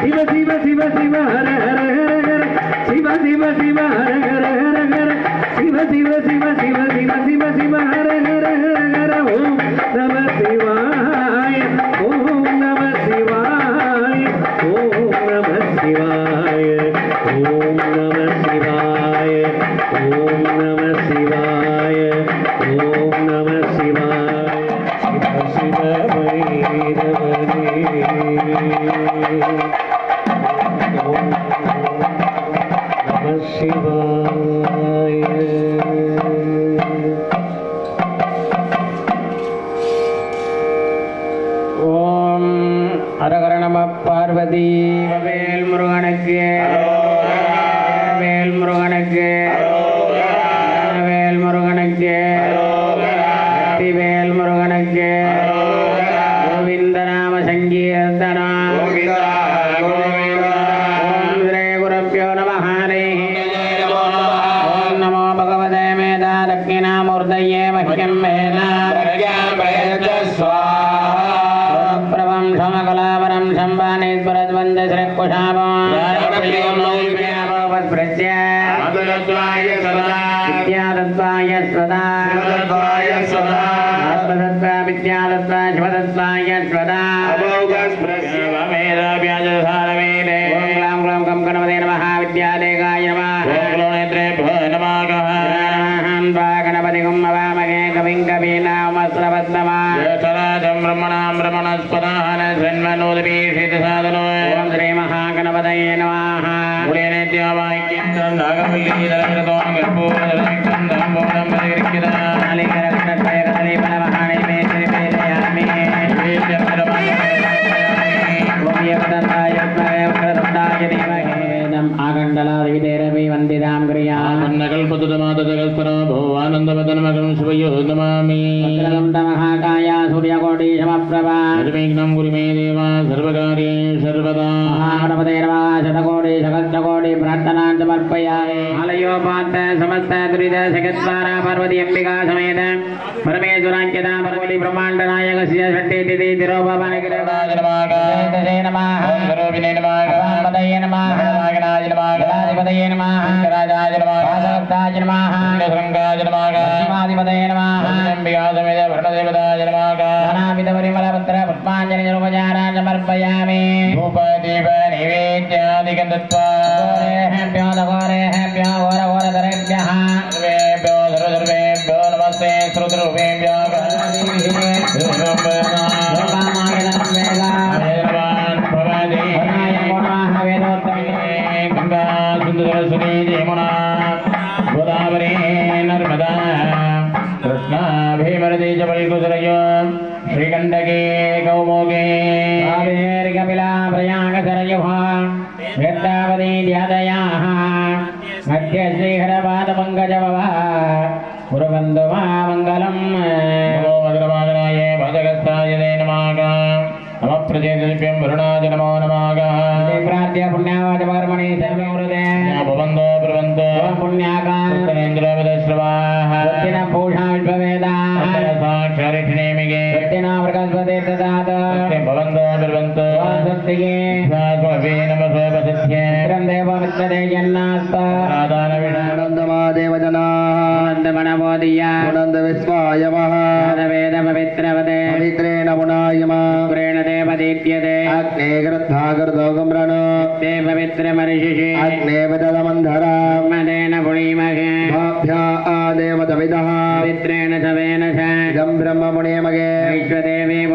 Shiva Shiva Shiva Shiva Hare Hare Hare Hare Shiva Shiva Shiva Hare Hare Hare Hare Shiva Shiva Shiva Shiva Shiva Shiva Shiva Hare Hare Hare Hare Om Namah Shivaya Om Namah Shivaya Om Namah Shivaya Om Namah Shivaya Om Namah Shivaya Om Namah Shivaya Shiva Shivaya Om Hara Namah Parvati Vel Muruganakku Vel Muruganakku Vel Muruganakku Vel Muruganakku Govinda Nama Sankirtana Brahma Mune Mage Vishwadevi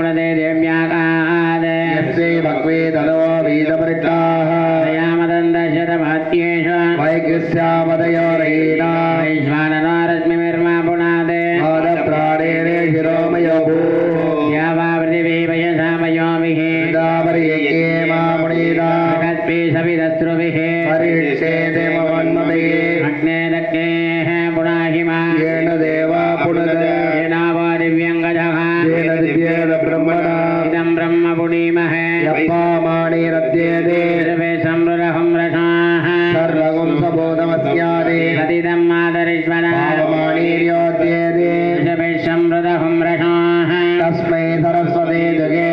Saraswati जगे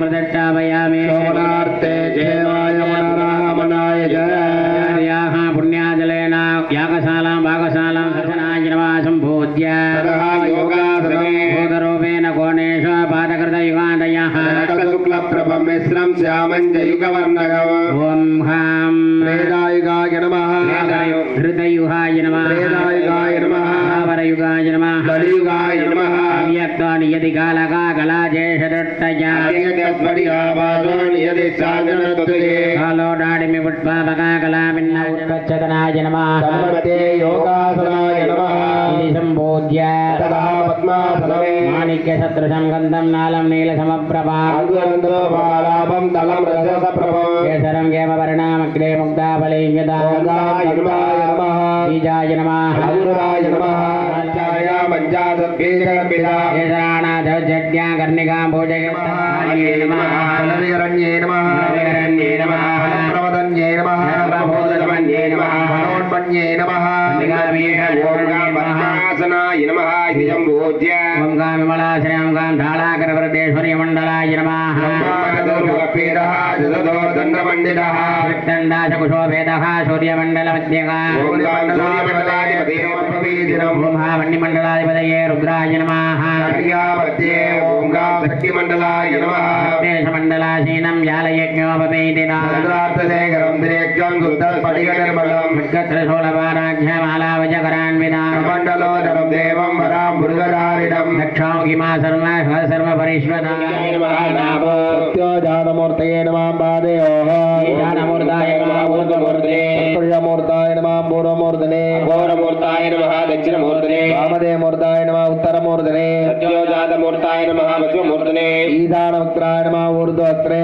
प्रतिष्ठापयामि शोभनार्थे देवाय मनरामनाय जयाः पुण्याजलेन यागशालां भागशालां दर्शनाय नमः सम्पूज्य भूतरूपेण कोणेश पादकृतयुगादयः शुक्लप्रभं मिश्रं श्यामञ्जयुगवर्णगम् ॐ हां वेदायुगाय नमः हृदयुगाय नमः वेदायुगाय नमः आवरयुगाय नमः कलियुगाय नमः अव्यक्तानि यदि कालका कलाजेशदट्टया कालोडाडिमि पुष्पापका कलाभिन्न उत्पच्छतनाय नमः सम्मते योगासनाय नमः इति सम्पूज्य तदा पद्मासनं माणिक्यसदृशं गन्धं नालं नीलसमप्रभां तलं रजसप्रभं केसरं केमवर्णामग्रे मुग्धाफलीं यदा बीजाय नमः हरुराय नमः पञ्चाशद्बीजकपिला केसराणाधज्जड्या कर्णिकां भोजयन्ये नमः हरण्ये नमः हरण्ये नमः प्रवदन्ये नमः प्रबोधनमन्ये नमः मनोन्मन्ये नमः पद्मासनाय नमः इति सम्पूज्य ॐ गां विमलाश्रयं गां ढालाकरवृतेश्वर्यमण्डलाय नमः दण्डमण्डितः वृत्तण्डाशकुशोभेदः सूर्यमण्डलमध्यः वह्निमण्डलाधिपतये रुद्राय नमः शक्तिमण्डलाय नमः देशमण्डलासीनं व्यालयज्ञोपवेदिना मण्डलोदरं देवं वरां मृगधारिणं दक्षामुखिमा सर्वपरिष्वदाय सत्योजातमूर्तये नमः पादयोः ईशानमूर्ताय नमः ऊर्ध्वमूर्तने सूर्यमूर्ताय नमः पूर्वमूर्तने घोरमूर्ताय नमः दक्षिणमूर्तने वामदेवमूर्ताय नमः उत्तरमूर्तने सत्योजातमूर्ताय नमः मध्वमूर्तने ईशानवक्त्राय नमः ऊर्ध्ववक्त्रे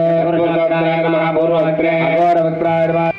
नमः पूर्ववक्त्रे अघोरवक्त्राय नमः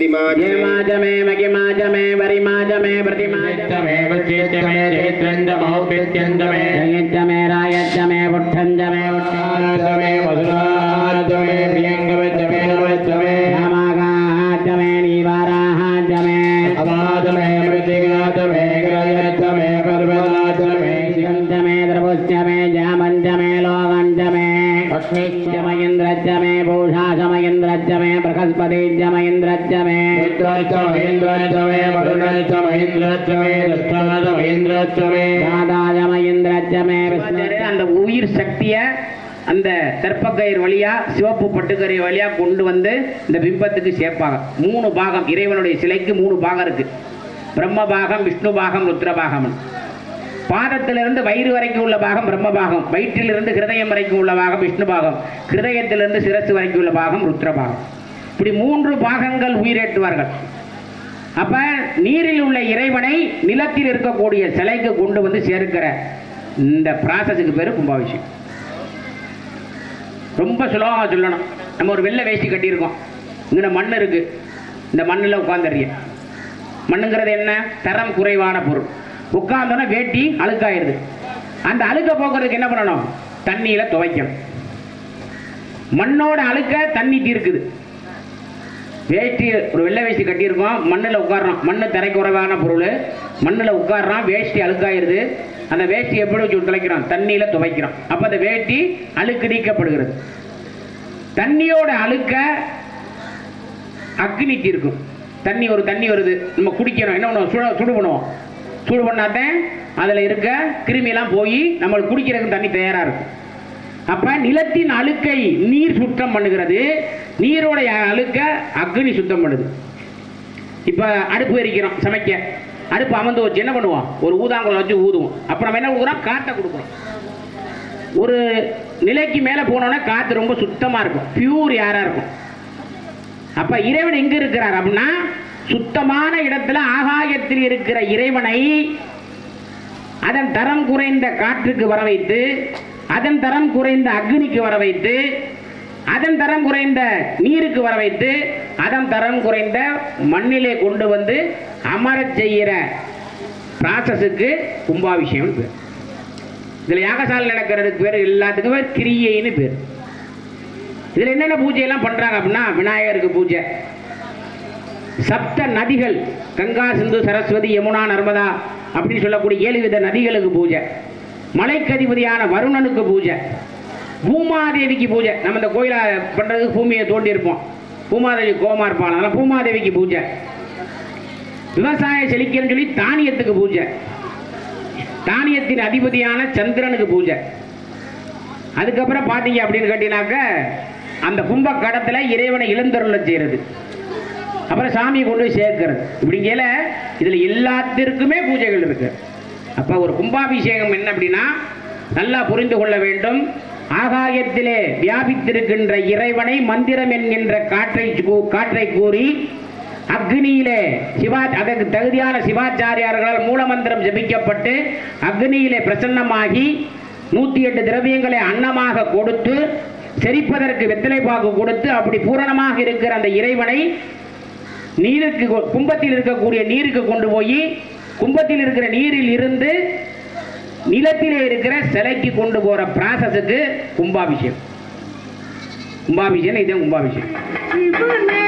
यमाजमे मगिमाजमे वरिमाजमे प्रतिमाजमे वच्चेतमे जयत्रंजमौपित्यंजमे जयत्यमे रायत्यमे पुट्ठंजमे उत्ताजमे वसुराजमे प्रियंगवच्चमे नवच्चमे रामागाजमे निवाराजमे अवाजमे मृतिगाजमे ग्रयच्चमे पर्वताजमे शिवंजमे द्रवच्चमे जामंजमे लोगंजमे अग्निश्चमयेन्द्रज्जमे भूषाशमयेन्द्रज्जमे बृहस्पतिज्जमयेन्द्रज्जमे रुद्रज्जमयेन्द्रज्जमे वरुणज्जमयेन्द्रज्जमे दक्षाजमयेन्द्रज्जमे दादाजमयेन्द्रज्जमे அந்த உயிர் சக்தியை அந்த தர்ப்பக்கயிறு வழியா சிவப்பு பட்டுக்கரை வழியா கொண்டு வந்து இந்த பிம்பத்துக்கு சேர்ப்பாங்க. 3 பாகம் இறைவனுடைய சிலைக்கு 3 பாகம் இருக்கு. பிரம்ம பாகம், விஷ்ணு பாகம், ருத்ர பாகம். பாதத்திலிருந்து வயிறு வரைக்கும் உள்ள பாகம் பிரம்ம பாகம், வயிற்றிலிருந்து ஹிருதயம் வரைக்கும் உள்ள பாகம் விஷ்ணு பாகம், ஹிருதயத்திலிருந்து சிரசு வரைக்கும் உள்ள பாகம் ருத்ர பாகம். இப்படி 3 பாகங்கள் உயிரேற்றுவார்கள். அப்ப நீரில் உள்ள இறைவனை நிலத்தில் இருக்கக்கூடிய சிலைக்கு கொண்டு வந்து சேர்க்கிற இந்த ப்ராசஸுக்கு பேரு கும்பாபிஷேகம். ரொம்ப சுலபமாக சொல்லணும். நம்ம ஒரு வெள்ளை வேஷ்டி கட்டியிருக்கோம், இங்கே மண் இருக்கு, இந்த மண்ணில் உட்காந்துறிய. மண்ணுங்கிறது என்ன? தரம் குறைவான பொருள். உட்கார்ந்தோன்னா வேட்டி அழுக்காயிருது. அந்த அழுக்க போக்குறதுக்கு என்ன பண்ணணும்? தண்ணியில துவைக்கணும். மண்ணோட அழுக்க தண்ணி தீர்க்குது. வேஷ்டி ஒரு வெள்ளை வேஷ்டி கட்டியிருக்கோம், மண்ணில் உட்காடுறோம், மண்ணு தரை குறைவான பொருள், மண்ணில் உட்காடுறோம், வேஷ்டி அழுக்காயிருது. அந்த வேஷ்டி எப்படி வச்சு துளைக்கிறோம்? தண்ணியில துவைக்கிறோம். அப்ப அந்த வேஷ்டி அழுக்கு நீக்கப்படுகிறது. தண்ணியோட அழுக்க அக்னி தீர்க்கும். ஒரு தண்ணி வருது, நம்ம குடிக்கிறோம், என்ன பண்ணுவோம்? சுடு பண்ணுவோம். சூடு பண்ணாதான் அதில் இருக்க கிருமியெல்லாம் போய் நம்மளுக்கு குடிக்கிறதுக்கு தண்ணி தயாராக இருக்கும். அப்போ நிலத்தின் அழுக்கை நீர் சுத்தம் பண்ணுகிறது, நீரோடைய அழுக்க அக்னி சுத்தம் பண்ணுது. இப்போ அடுப்பு எரிக்கிறோம், சமைக்க அடுப்பு அமர்ந்து வச்சு என்ன பண்ணுவோம்? ஒரு ஊதாங்குழல் வச்சு ஊதுவோம். அப்போ நம்ம என்ன கொடுக்குறோம்? காற்றை கொடுக்குறோம். ஒரு நிலைக்கு மேலே போனோன்னா காற்று ரொம்ப சுத்தமாக இருக்கும், பியூர் ஏராக இருக்கும். அப்போ இறைவன் எங்கே இருக்கிறார் அப்படின்னா, சுத்தமான இடத்துல ஆகாயத்தில் இருக்கிற இறைவனை அதன் தரம் குறைந்த காற்றுக்கு வர வைத்து, அதன் தரம் குறைந்த அக்னிக்கு வர வைத்து, அதன் தரம் குறைந்த நீருக்கு வர வைத்து, அதன் தரம் குறைந்த மண்ணிலே கொண்டு வந்து அமரச் செய்கிற ப்ராசஸுக்கு கும்பாபிஷேகம் பேர். இதில் யாகசாலை நடக்கிறதுக்கு பேர் எல்லாத்துக்கும் பேர் கிரியைன்னு பேர். இதில் என்னென்ன பூஜையெல்லாம் பண்ணுறாங்க அப்படின்னா, விநாயகருக்கு பூஜை, சப்த நதிகள் கங்கா, சிந்து, சரஸ்வதி, யமுனா, நர்மதா அப்படின்னு சொல்லக்கூடிய 7 வித நதிகளுக்கு பூஜை, மலைக்கு அதிபதியான வருணனுக்கு பூஜை, பூமாதேவிக்கு பூஜை. நம்ம இந்த கோயிலை பண்ணுறதுக்கு பூமியை தோண்டி இருப்போம், பூமாதேவி கோமா இருப்பாங்க, அதனால் பூமாதேவிக்கு பூஜை. விவசாய செழிக்கன்னு சொல்லி தானியத்துக்கு பூஜை, தானியத்தின் அதிபதியான சந்திரனுக்கு பூஜை. அதுக்கப்புறம் பார்த்தீங்க அப்படின்னு கேட்டீங்கன்னாக்க அந்த கும்ப கடத்தில் இறைவனை இளந்தருள செய்கிறது, அப்புறம் சாமியை கொண்டு போய் சேர்க்கிறது. இப்படிங்கல இதில் எல்லாத்திற்குமே பூஜைகள் இருக்கு. அப்போ ஒரு கும்பாபிஷேகம் என்ன அப்படின்னா நல்லா புரிந்து கொள்ள வேண்டும். ஆகாயத்திலே வியாபித்திருக்கின்ற இறைவனை மந்திரம் என்கின்ற காற்றை கூறி அக்னியிலே அதற்கு தகுதியான சிவாச்சாரியார்களால் மூலமந்திரம் ஜபிக்கப்பட்டு அக்னியிலே பிரசன்னமாகி 108 திரவியங்களை அன்னமாக கொடுத்து செரிப்பதற்கு வெத்தலை பாக்கு கொடுத்து அப்படி பூரணமாக இருக்கிற அந்த இறைவனை நீருக்கு, கும்பத்தில் இருக்கக்கூடிய நீருக்கு கொண்டு போய் கும்பத்தில் இருக்கிற நீரில் இருந்து நிலத்திலே இருக்கிற சிலைக்கு கொண்டு போற ப்ராசஸுக்கு கும்பாபிஷேகம். கும்பாபிஷேகம் இதுதான் கும்பாபிஷேகம். சிவனே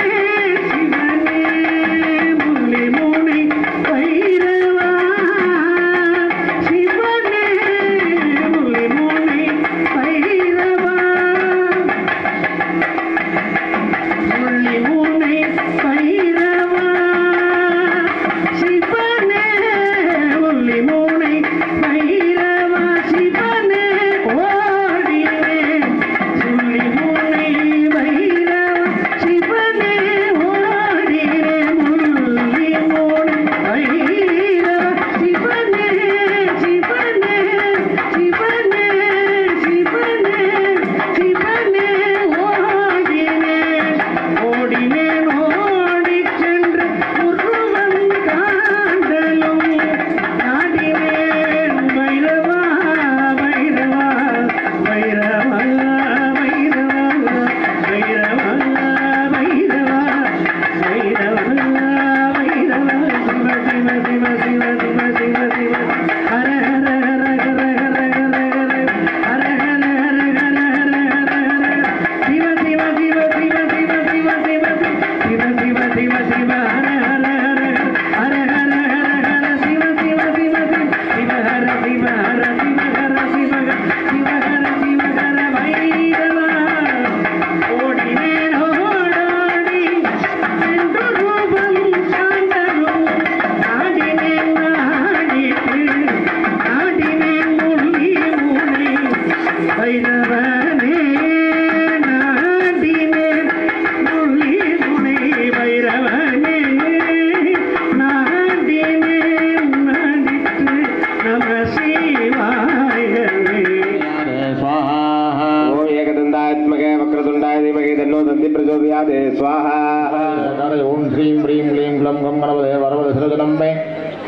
गणपते स्वाहा ओम श्रीं ह्रीं क्लीं ग्लम गं गणपते वरवरसर्वजनं मे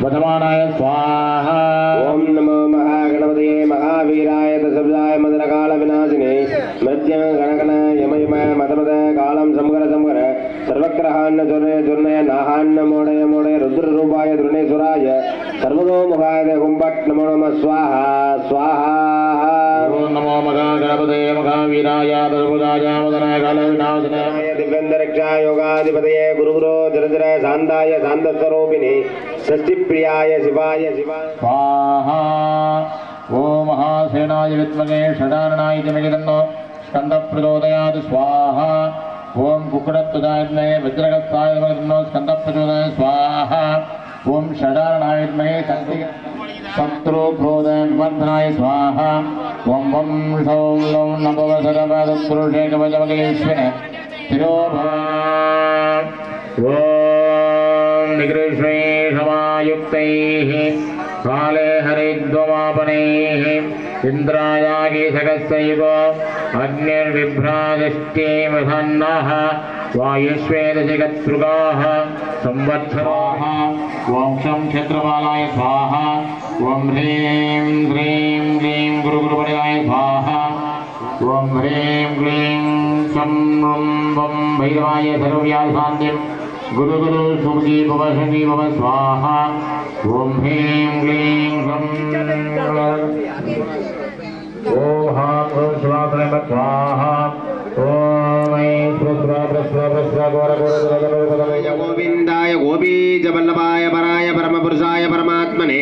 वधमानाय स्वाहा ओम नमो महागणपते महावीराय दशभुजाय मदनकाल विनाशिने मृत्युं गणगण यम यम मदमद कालं संगर संगर सर्वग्रहान्न जुर्नय नाहान्न मोडय मोडय रुद्ररूपाय द्रुणेश्वराय सर्वतोमुखाय हुंपट् नमो नमः स्वाहा स्वाहा ओम नमो महागणपते महावीराय दशभुजाय मदनकाल विनाशिने दिव्यंतरिक्षा योगाधिपतये गुरुगुरो जरजर शांताय शांतस्वरूपिणे षष्टिप्रियाय शिवाय शिवाय स्वाहा ओम महासेनाय विद्महे षडाननाय धीमहि तन्नो स्कंदः प्रचोदयात् स्वाहा ओम कुक्कुटध्वजाय विद्महे वज्रहस्ताय धीमहि तन्नो स्कंदः प्रचोदयात् स्वाहा ओम षडाननाय विद्महे शत्रुक्रोधविवर्धनाय स्वाहा ओम वं सौं लौं नमो सर्वतत्पुरुषे कवचमखिलेश्वरे तिरोभव ओम निकृष्णे समायुक्तैः काले हरिद्वमापनैः इन्द्रायागे सकस्ययुगो अग्निर्विभ्राजष्टेमधन्नः वायुष्वेदजगत्सृगाः संवत्सराः ॐ शं क्षेत्रपालाय स्वाहा ॐ ह्रीं ह्रीं क्लीं गुरुगुरुपणयाय स्वाहा ॐ ह्रीं क्लीं शं वं भैरवाय सर्वव्याधिशान्तिं गुरु गुरु सुखी भव सुखी भव स्वाहा ओम ह्रीं क्लीं गं ओम हां ओम स्वाहा स्वाहा ओम ऐं स्वस्व गौर गोविंदाय गोपीज वल्लभाय पराय परमपुरुषाय परमात्मने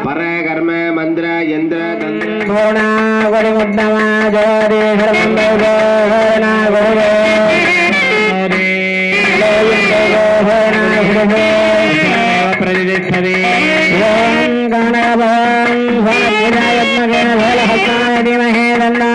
पर कर्म मंत्र यंत्र तंत्र घोणा गुरुमुद्दमा जोरे हरमंदो घोणा घोरे प्रतिष्ठते ओम गणभं भगवायत्मगे भोलहस्ताय धीमहि तन्नो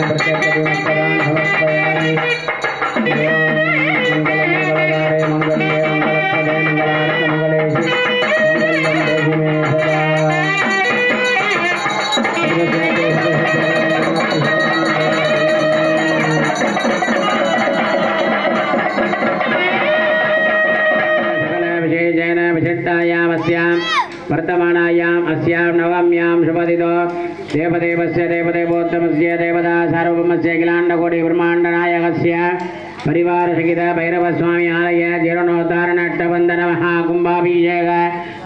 प्रत्यक्षदीपदां समर्पयामि मंगलमंगलकारे मंगल्ये मंगलप्रदे मंगलार्थ मंगलेशि मंगलं देहि मे सदा विशिष्टायामस्यां वर्तमानायाम् अस्यां नवम्यां शुभदितो देवदेवस्य देवदेवोत्तमस्य देवता सार्वभौमस्य अखिलाण्डकोटि ब्रह्माण्डनायकस्य परिवारसहित भैरवस्वामी आलय जीर्णोद्धारणट्टबन्धन महाकुम्भाभिषेक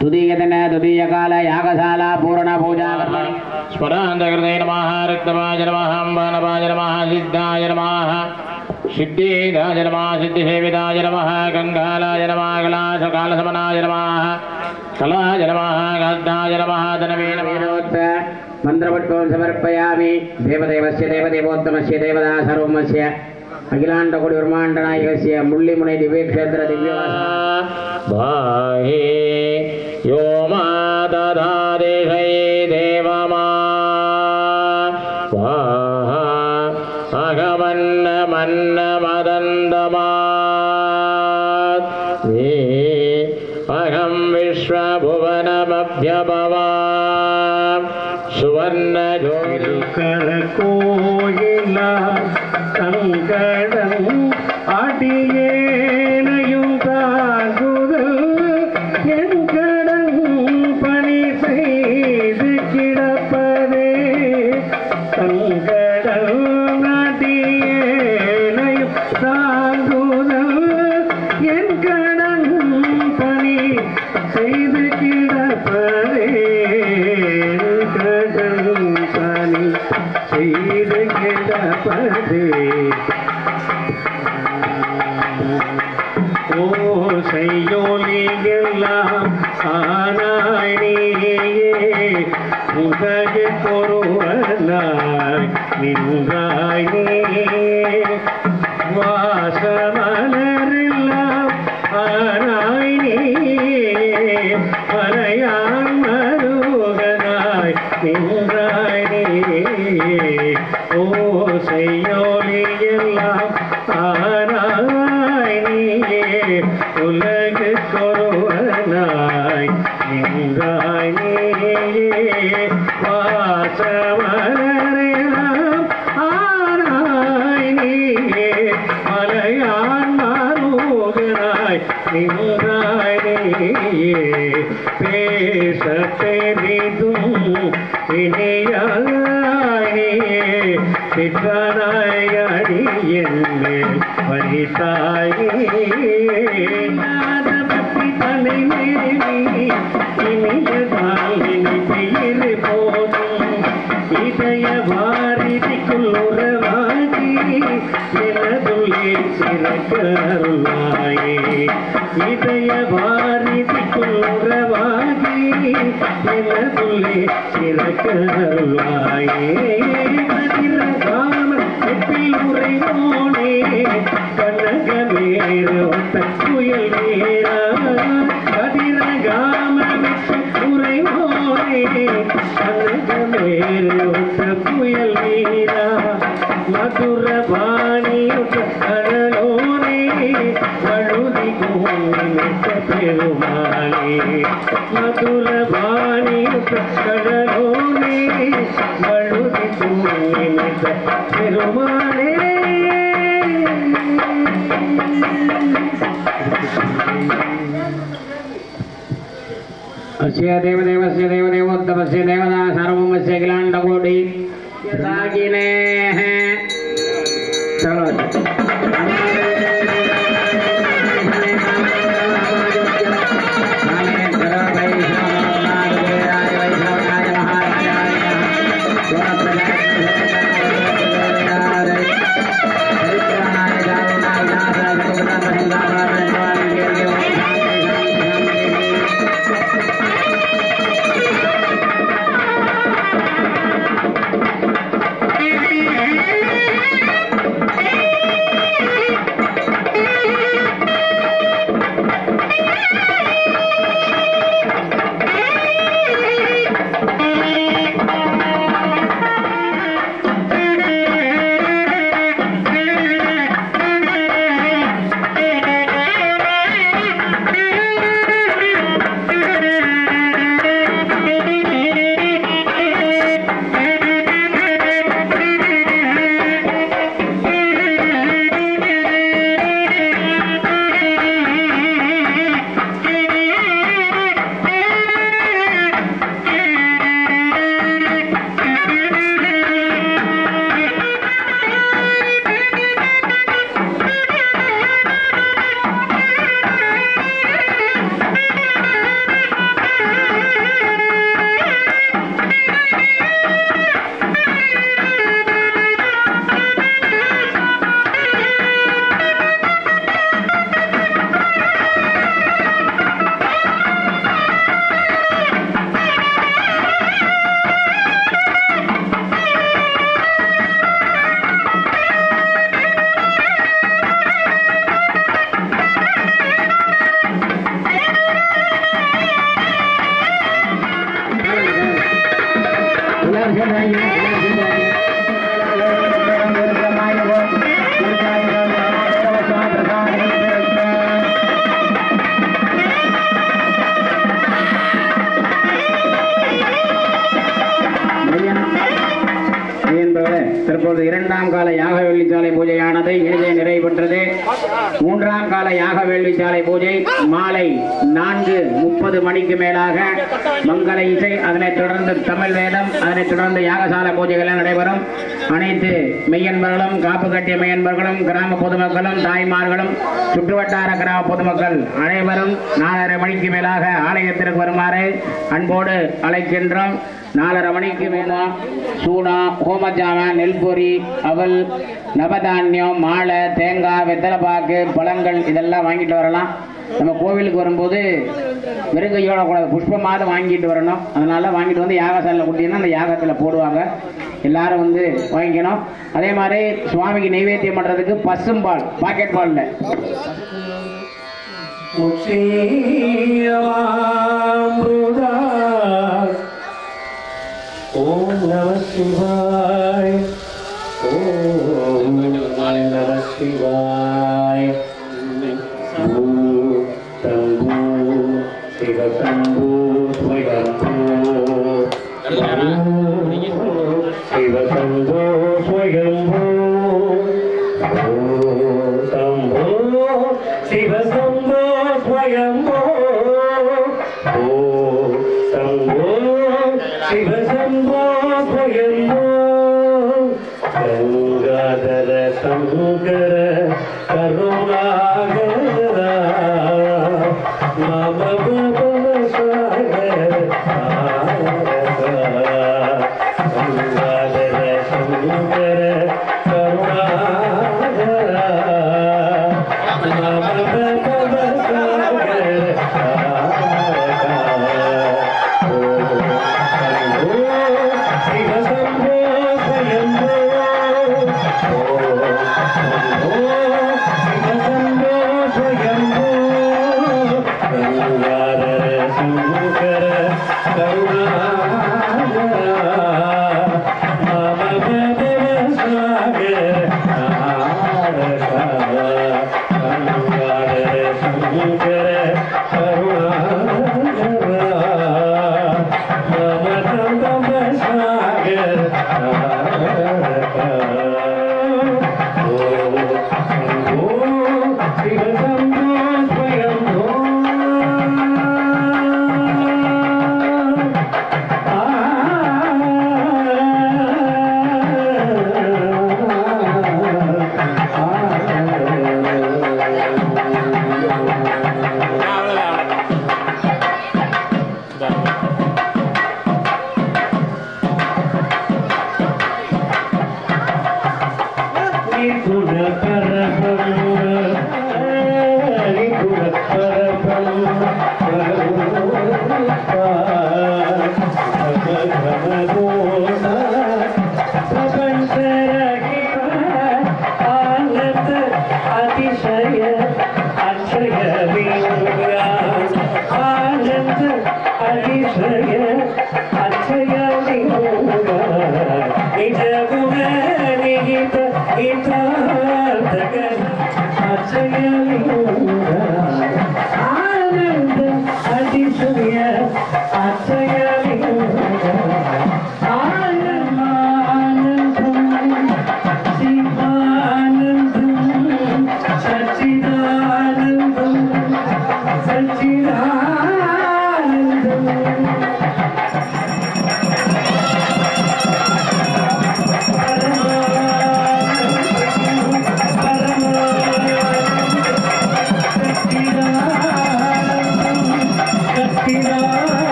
द्वितीयकाल यागशाला पूर्णपूजा स्वरान्तकृते नमः रक्तवाय नमः अम्बानवाय नमः सिद्धाय नमः सिद्धिदाय नमः सिद्धिसेविताय नमः गङ्गालाय नमः कलाशकालसमनाय नमः कलाय नमः गद्दाय नमः धनवे नमः मन्त्रपुष्पं समर्पयामि देवदेवस्य देवदेवोत्तमस्य देवता सर्वमस्य अखिलाण्डकोटि ब्रह्माण्डनायकस्य मुल्लिमुनि दिव्यक्षेत्र भाहे यो मा दधादेशै देवमा वाहा अगमन्न मन्न मदन्दमात् अहं विश्वभुवनमभ्यभवा सुवर्ण கோயில சங்கடம் அடியேனையும் தாங்குதல் என் கடன் பணி செய்து கிடப்பதே சங்கடம் அடியேனையும் தாங்குதல் என் கடன் பணி செய்து கிடப்பதே செய்து கிடப்பதே ஓ செய்யோலியெல்லாம் ஆனாய் நீயே உலகு பொருவனாய் நின்றாய் நீயே வாசமலரெல்லாம் ஆனாய் நீயே மலையான் மருகனாய் நின்றாய் நீயே ஓ செய்யோலியெல்லாம் ஆனாய் நீயே உலகு கொருவனாய் நின்றாய் நீயே வாசமலரெல்லாம் ஆனாய் நீயே மலையான் மருகனாய் நின்றாய் நீயே பேச பெரிதும் இனியாயே சிற்றனாய் அடியென்மேல் பரிதாயே நாதபக்தி தலைமேலி இனியதால் இனிப்பெயிரு போதும் இதய வாரிதிக்குள் உறவாகி எனதுள்ளே சிறக்கருளாயே இதய வாரிதிக்குள் உறவாகி எனதுள்ளே சிறக்கருளாயே கதிரகாம எப்பில் உரைவோனே கனகமேறு ஒத்த புயல் வீரா கதிரகாம உரைவோனே கனகமேறு ஒத்த புயல் வீரா மதுரபாணி கடலோனே வழுதி கோமித்த பெருமாளே மதுரபாணி கடலோனே வழுதி கோமித்த பெருமாளே अस्य देवदेवस्य देवदेवोत्तमस्य देवता सार्वभौमस्य अखिलाण्डकोटि रागिने चलो Thank you. இப்பொழுது 2ஆம் கால யாக வேள்விச்சாலை பூஜையானது இனிதே நிறைவு பெற்றது. 3ஆம் கால யாக வேள்விச்சாலை பூஜை மாலை 4:30 மணிக்கு மேலாக மங்கள இசை, அதனைத் தொடர்ந்து தமிழ் வேதம், அதனைத் தொடர்ந்து யாகசாலை பூஜைகள் நடைபெறும். அனைத்து மெய்யன்பர்களும், காப்பு கட்டிய மெய்யன்பர்களும், கிராம பொதுமக்களும், தாய்மார்களும், சுற்றுவட்டார கிராம பொதுமக்கள் அனைவரும் 4:30 மணிக்கு மேலாக ஆலயத்திற்கு வருமாறு அன்போடு அழைக்கின்றோம். 4:30 மணிக்கு மேலா சூடா, ஹோமஜாம, நெல்பொரி, அவல், நவதானியம், மாலை, தேங்காய், வெத்தலைப்பாக்கு, பழங்கள் இதெல்லாம் வாங்கிட்டு வரலாம். நம்ம கோவிலுக்கு வரும்போது வெறுங்கையோட கூடாது, புஷ்பமாவது வாங்கிட்டு வரணும். அதனால வாங்கிட்டு வந்து யாகசாலையில் கொடுத்தீங்கன்னா அந்த யாகத்தில் போடுவாங்க. எல்லாரும் வந்து வாங்கிக்கணும். அதே மாதிரி சுவாமிக்கு நைவேத்தியம் பண்ணுறதுக்கு பசும்பால், பாக்கெட் பாலில் ஓம் நம சிவாய், ஓம் நம சிவாய். தம்பூ சிவசம்பூ ஸ்வயம்பூ, சிவசம்பூ ஸ்வயம்பூ, சம்பூ சிவசம்பூ ஸ்வயம்பூ, சம்பூ சிவசம்பூ ஸ்வயம்பூ. கங்காதர சங்கர கருணாகர மம சாகர கங்காதர சங்கர கருணாகர மம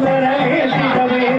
सर्वदिगंबरवेशितवेद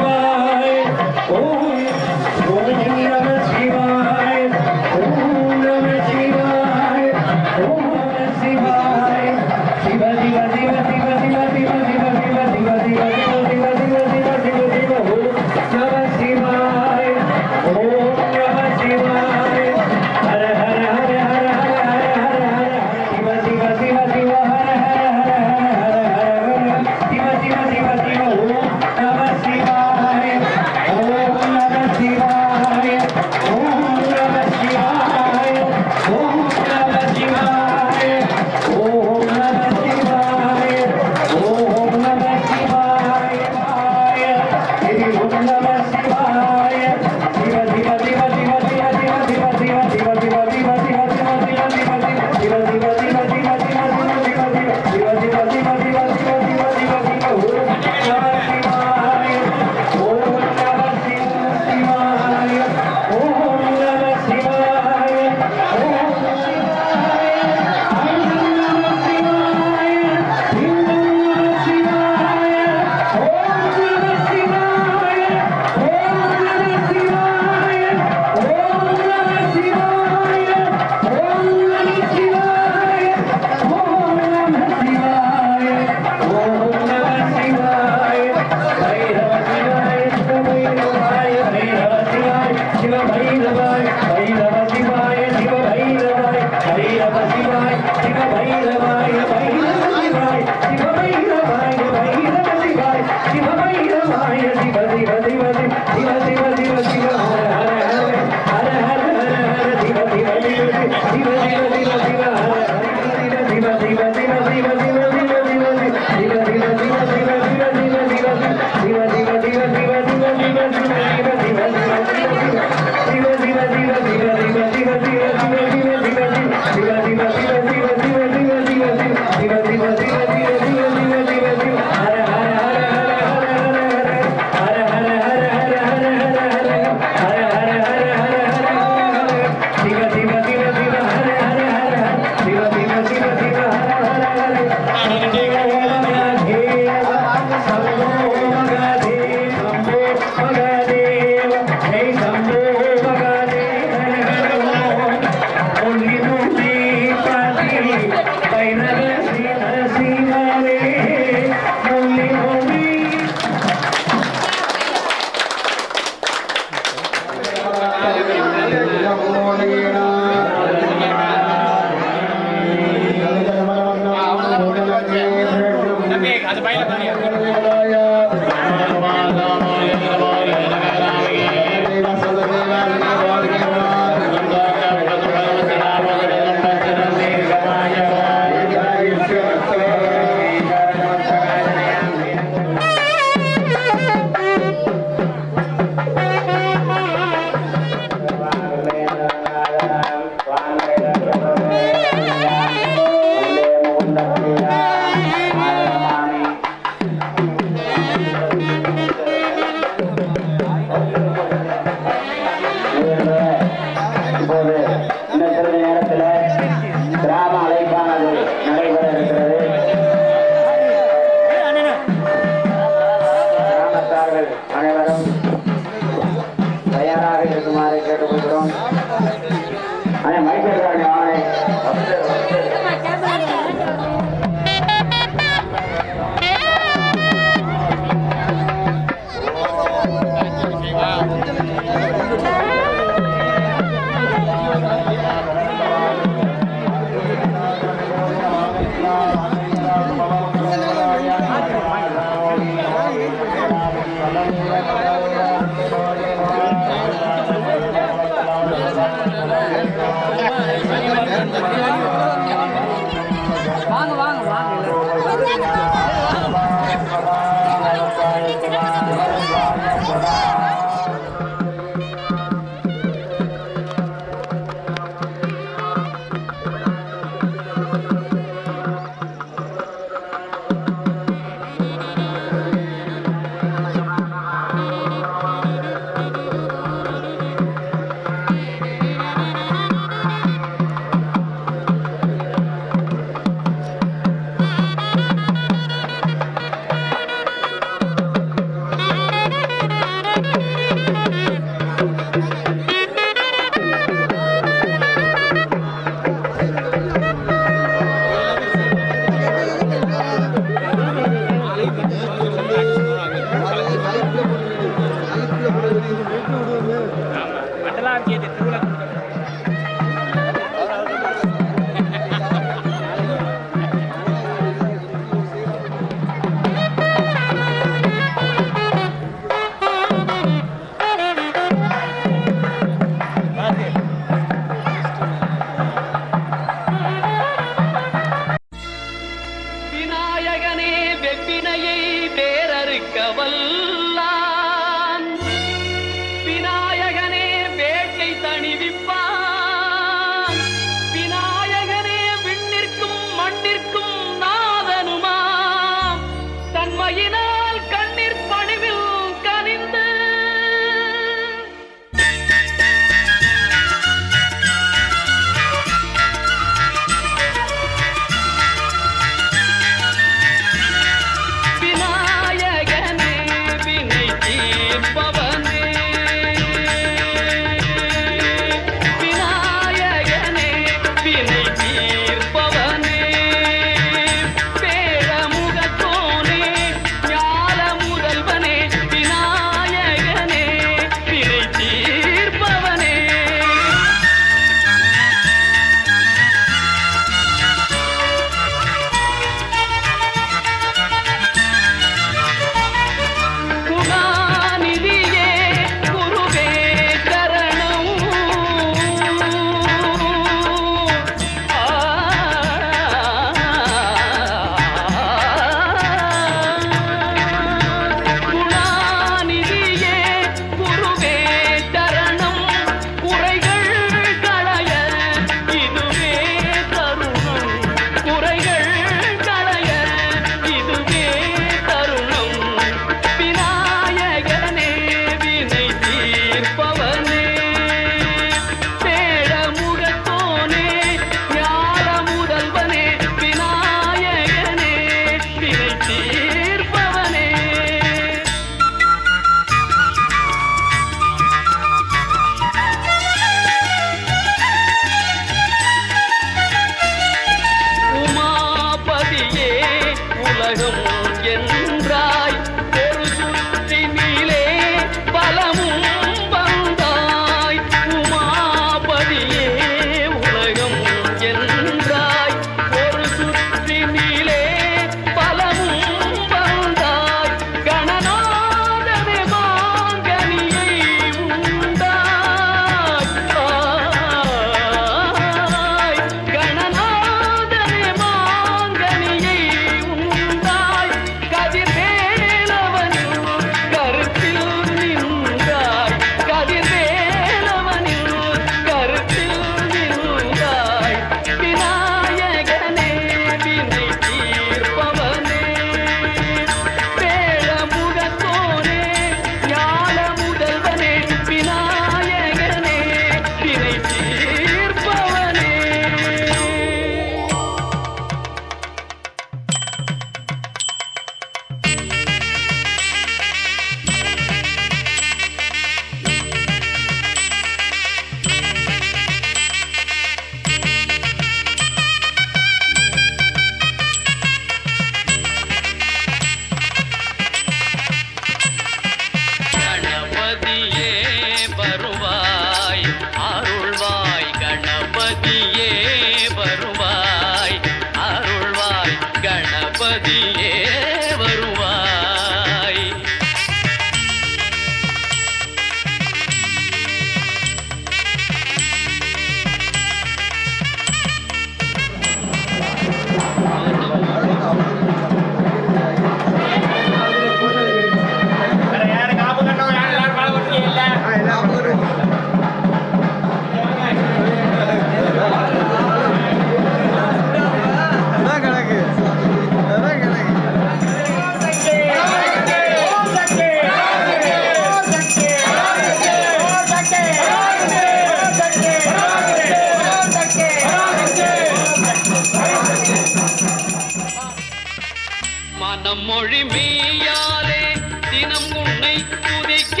மனம் மொழி மெய்யாலே தினம் உன்னை துதிக்க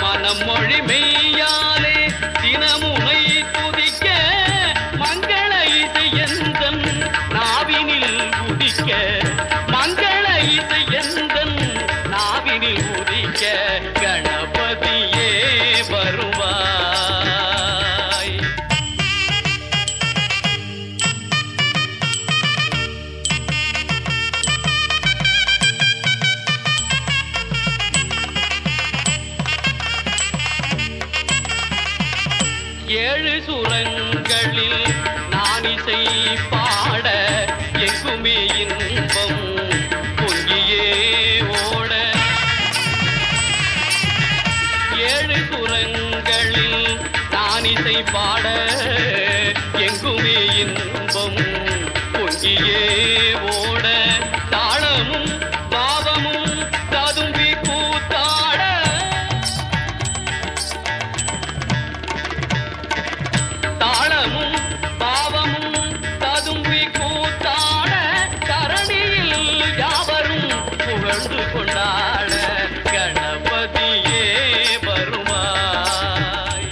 மனம் மொழி மெய்யாலே தினம் உன்னை துதிக்க மங்கள இசை எந்தன் நாவினில் உதிக்க மங்கள இசை எந்தன் நாவினில் உதிக்க கணபதியே வருவாய். ஏழு சுரங்களில் நான் இசை பாட எங்குமே இன்பம் பொங்கியே ஓட ஏழு சுரங்களில் நான் இசை பாட எங்குமே இன்பம் பொங்கியே ஓட தாளமும் பாவமும் ததும்பி கூத்தாட தாளமும் பாவமும் ததும்பி கூத்தாட தரணியில் யாவரும் புகழ்ந்து கொண்டாட கணபதியே வருவாய்.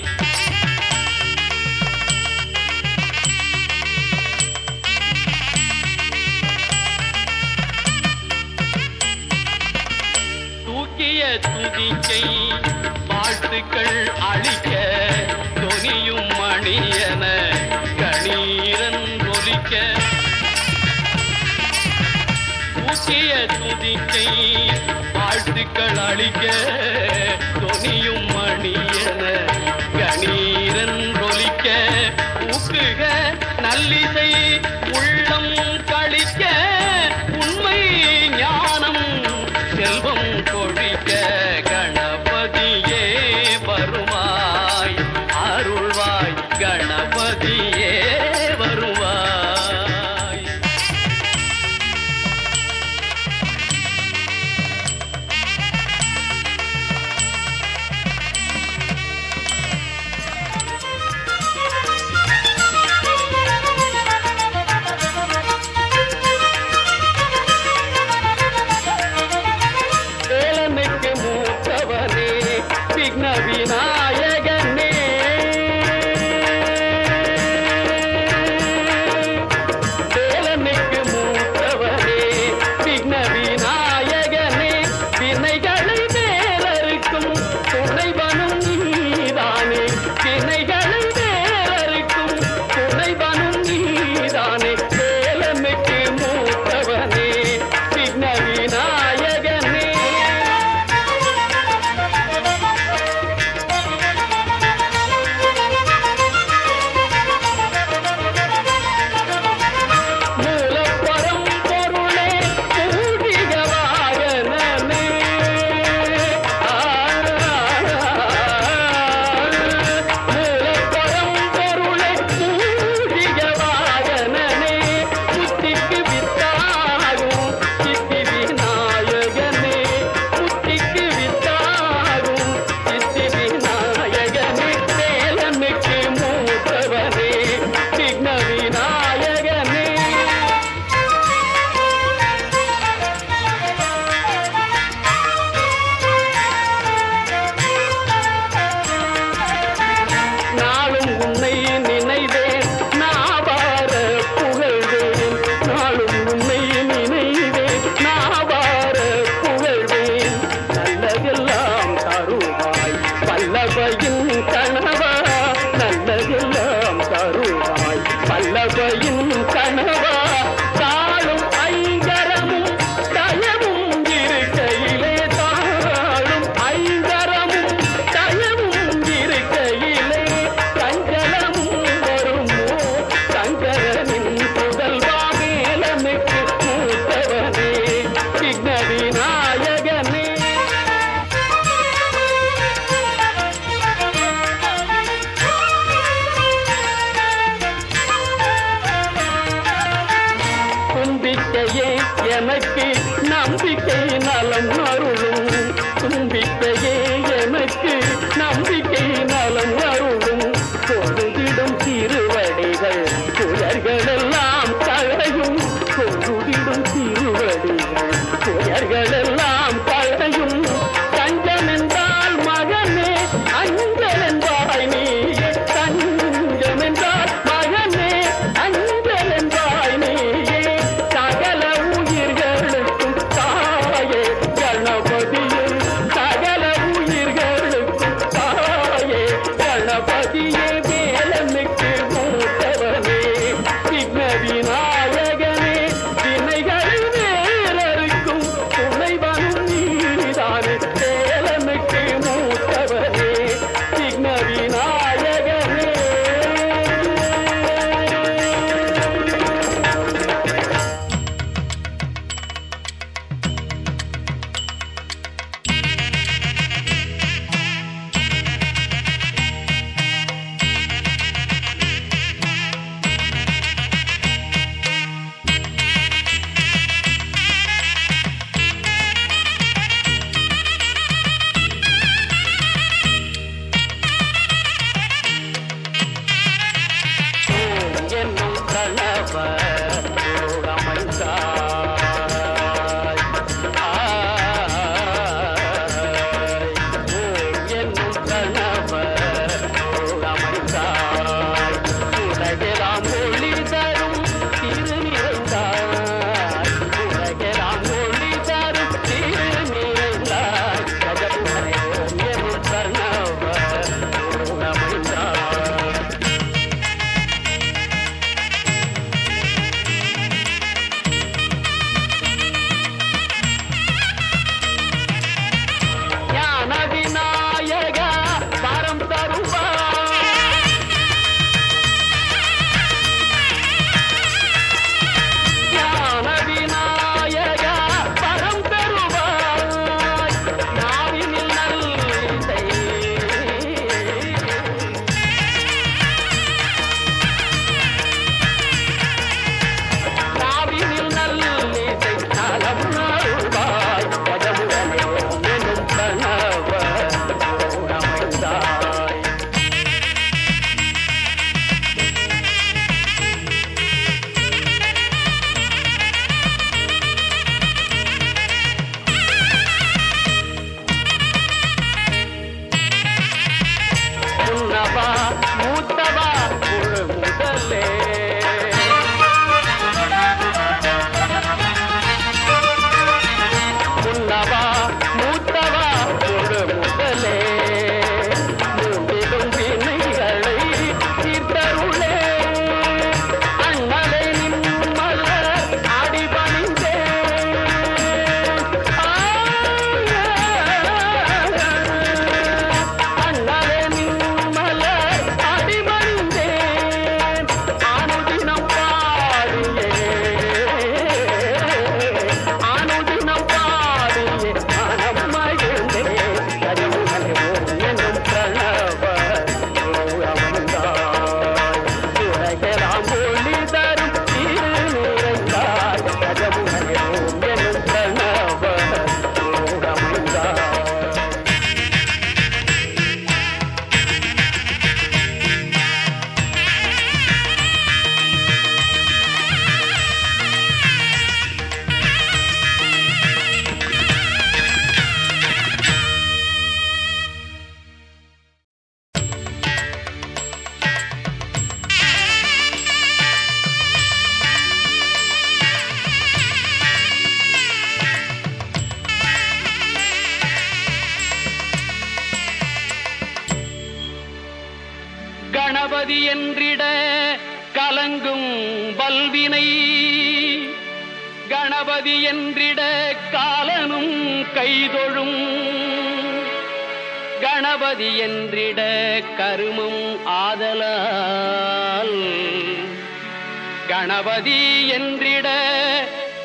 தூக்கிய துதிக்கை வாழ்த்துக்கள் அளிக்க தொனியும் மணியன கணீரன் ஒலிக்க தூக்கிய துதிக்கை வாழ்த்துக்கள் அளிக்க தொனியும் மணியன கணீரன் ஒலிக்க ஊக்குக நல்லிசை உள்ளம் கழிக்க உண்மை ஞானம் செல்வம் கொழிக்க கணபதியே வருவாய் அருள்வாய் கணபதியே வருவாய். கணபதி என்றிட கலங்கும் வல்வினை கணபதி என்றிட காலனும் கைதொழும் கணபதி என்றிட கருமம் ஆதலால் கணபதி என்றிட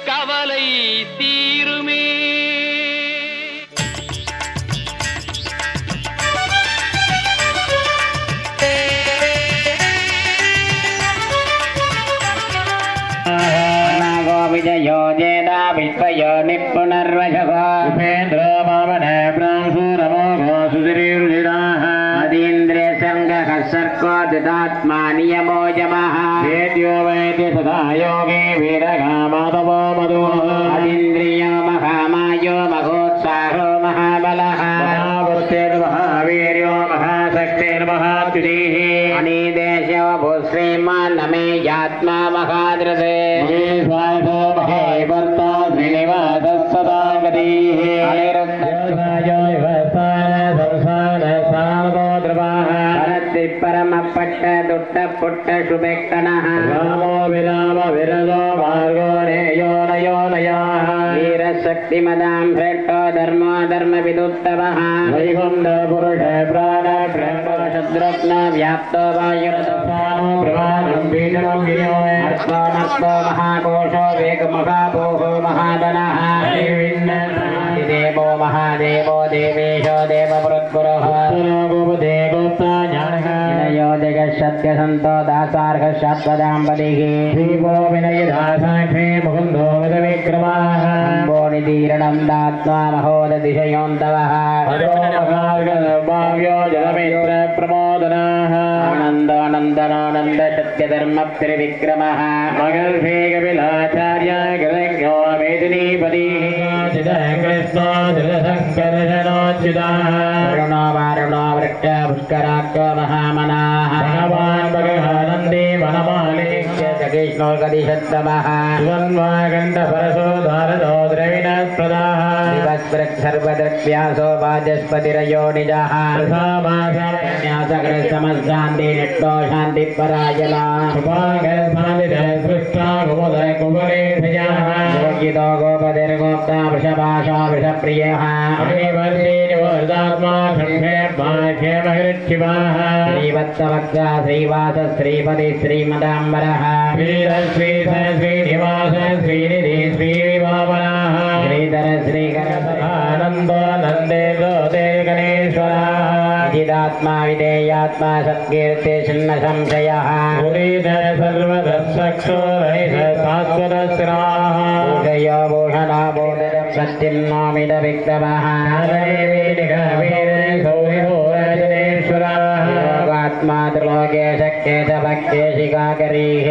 கவலை தீருமே. विजयो जेदा विश्वयो निपुनर्वशगो उपेन्द्र मामन ब्राह्मणमोघो सुधीर्जिराः अदीन्द्रिय संगः सर्को ददात्मा नियमो यमः वेद्यो वैद्य सदा योगी वीरगा माधवो मधुः अदीन्द्रियो महामायो महोत्साहो महाबलः महावीर्यो महाशक्तिर्महात्युतिः अनिदेशो भूश्रीमान् नमे यात्मा महादृते परमपट्ट दुट्ट पुट्ट शुभेक्तनः रामो विराम विरजो मार्गो नेयो नयो नयाः वीरशक्तिमदां श्रेष्ठो धर्मो धर्मविदुत्तमः वैकुण्ठ पुरुष प्राण शत्रुघ्न व्याप्तो वायुरसंसारो प्रमाणं बीजनं गिरो नष्टो महाकोशो वेगमहाभोहो महाधनः देवो महादेवो देवेशो देवपुरुः गोपदे गोप्ता ज्ञानः विनयो जगत्सत्यसन्तो दासार्ह शाश्वताम्बलिः दीपो विनयदासाक्षे मुकुन्दो विक्रमाः निदीरणं दात्वा महोदतिशयोऽन्तवः भाव्यो जलमित्र प्रमोदनाः आनन्दानन्दनानन्द सत्यधर्मत्रिविक्रमः मगर्भे कपिलाचार्य गृह्यो मेदिनीपतिः कृष्णो धृतशङ्कर्षणोच्युताः वरुणो वारुणो वृक्ष पुष्कराख्यो महामनाः भगवान् भगवानन्दे वनमालिक्य कृष्णो गदिशत्तमः सुवन्वागण्डपरशो धारदो द्रविणप्रदाः सर्वदृक्व्यासो वाचस्पतिरयो निजः समशान्ति निष्ठो शान्तिपरायणा सृष्टा कुमुदय कुमरेशयः योगितो गोपतिर्गोप्ता वृषभाषा वृषप्रियः वर्धात्मा संक्षेपाख्यमहृक्षिवाः श्रीवत्सवक्ता श्रीवास श्रीपति श्रीमदाम्बरः श्रीनिवास श्रीनिधि श्रीविभावनाः श्रीधर श्रीकर आनन्दो नन्देन्द्रो गणेश्वरः विदितात्मा विधेयात्मा सत्कीर्ति छिन्न संशयः सर्वदक्षोरणिशाश्वतस्थिराः पूजयो भूषणा बोधनं सत्यं नोमिद विक्रमः योगात्मा त्रिलोके शक्ये च भक्ते शिखाकरीः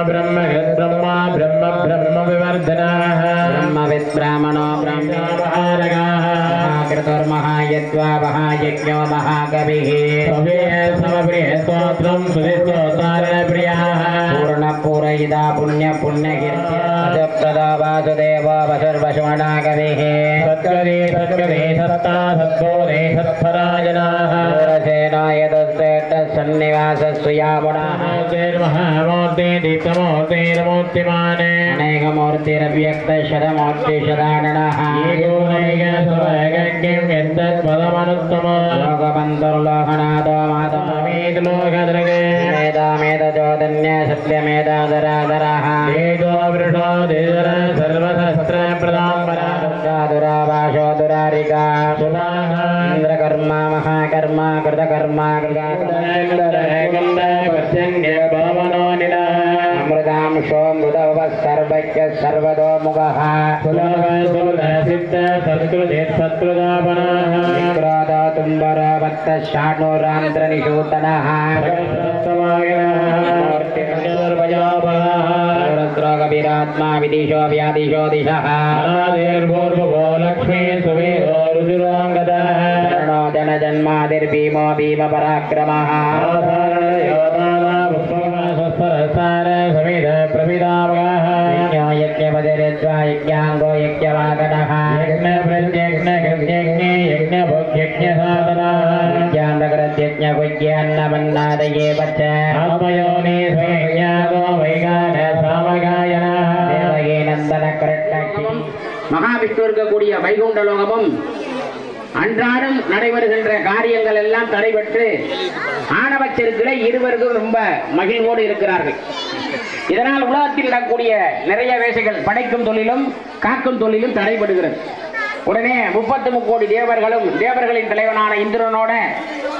ब्रह्मा ब्रह्म ब्रह्म विवर्धनाः ब्रह्मविद् ब्राह्मणो ब्रह्मणाः कृतुर्महायज्ञो महायज्ञो महाकविः समप्रियस्तोत्रं सुधिस्तोतारणप्रियाः पूर्णपूरयिता पुण्यकीर्तिप्रदा वासुदेवो वसुर्वसुमना कविः सत्करे सत्करे सत्ता सत्बोधे सत्परायणाः सूरसेनो यदुश्रेष्ठः सन्निवासस्वयामुनाः महामूर्ति दीप्तमूर्ति नमोक्तिमाने अनेकमूर्तिरव्यक्तशतमूर्तिशदाननः यत्तत्पदमनुत्तमो लोकबन्धुर्लोकनाथो मातमेदलोकदृगे मेधामेधचोदन्य सत्यमेधाधराधरः वेदो वृषो देवर सर्वशस्त्रप्रदाम्बरः दुराभाषो दुरारिका इन्द्रकर्मा महाकर्मा कृतकर्मा अमृतांशो मृदवः सर्वज्ञ सर्वतोमुखः तुम्बरो भक्तशाणुरान्ध्रनिषूतनः रुद्रोगभिरात्मा विदिशो व्यादिशो दिशः लक्ष्मी सुवीरो रुचिराङ्गदः जनजन्मादिर्भीमो भीमपराक्रमः समिध प्रविदामगः यज्ञपतिरित्वा यज्ञाङ्गो यज्ञवाकनः यज्ञ प्रत्यज्ञ யஜ்ஞாந்தகரத்யஜ்ஞபுஜ்யான்னமன்னாதயே பச்ச ஆத்மயோனி ஸ்வயஜ்ஞாதோ வைகான சாமகாயன தேவகே நந்தன கரட்சி மகாவிஷ்ணு இருக்கக்கூடிய வைகுண்ட லோகமும் அன்றாடம் நடைபெறுகின்ற காரியங்கள் எல்லாம் தடைபெற்று ஆணவச்செருக்கிலே இருவருக்கும் ரொம்ப மகிழ்வோடு இருக்கிறார்கள். இதனால் உலகத்தில் நடக்கூடிய நிறைய வேசைகள் படைக்கும் தொழிலும் காக்கும் தொழிலும் தடைபடுகிறது. உடனே 33 கோடி தேவர்களும் தேவர்களின் தலைவனான இந்திரனோட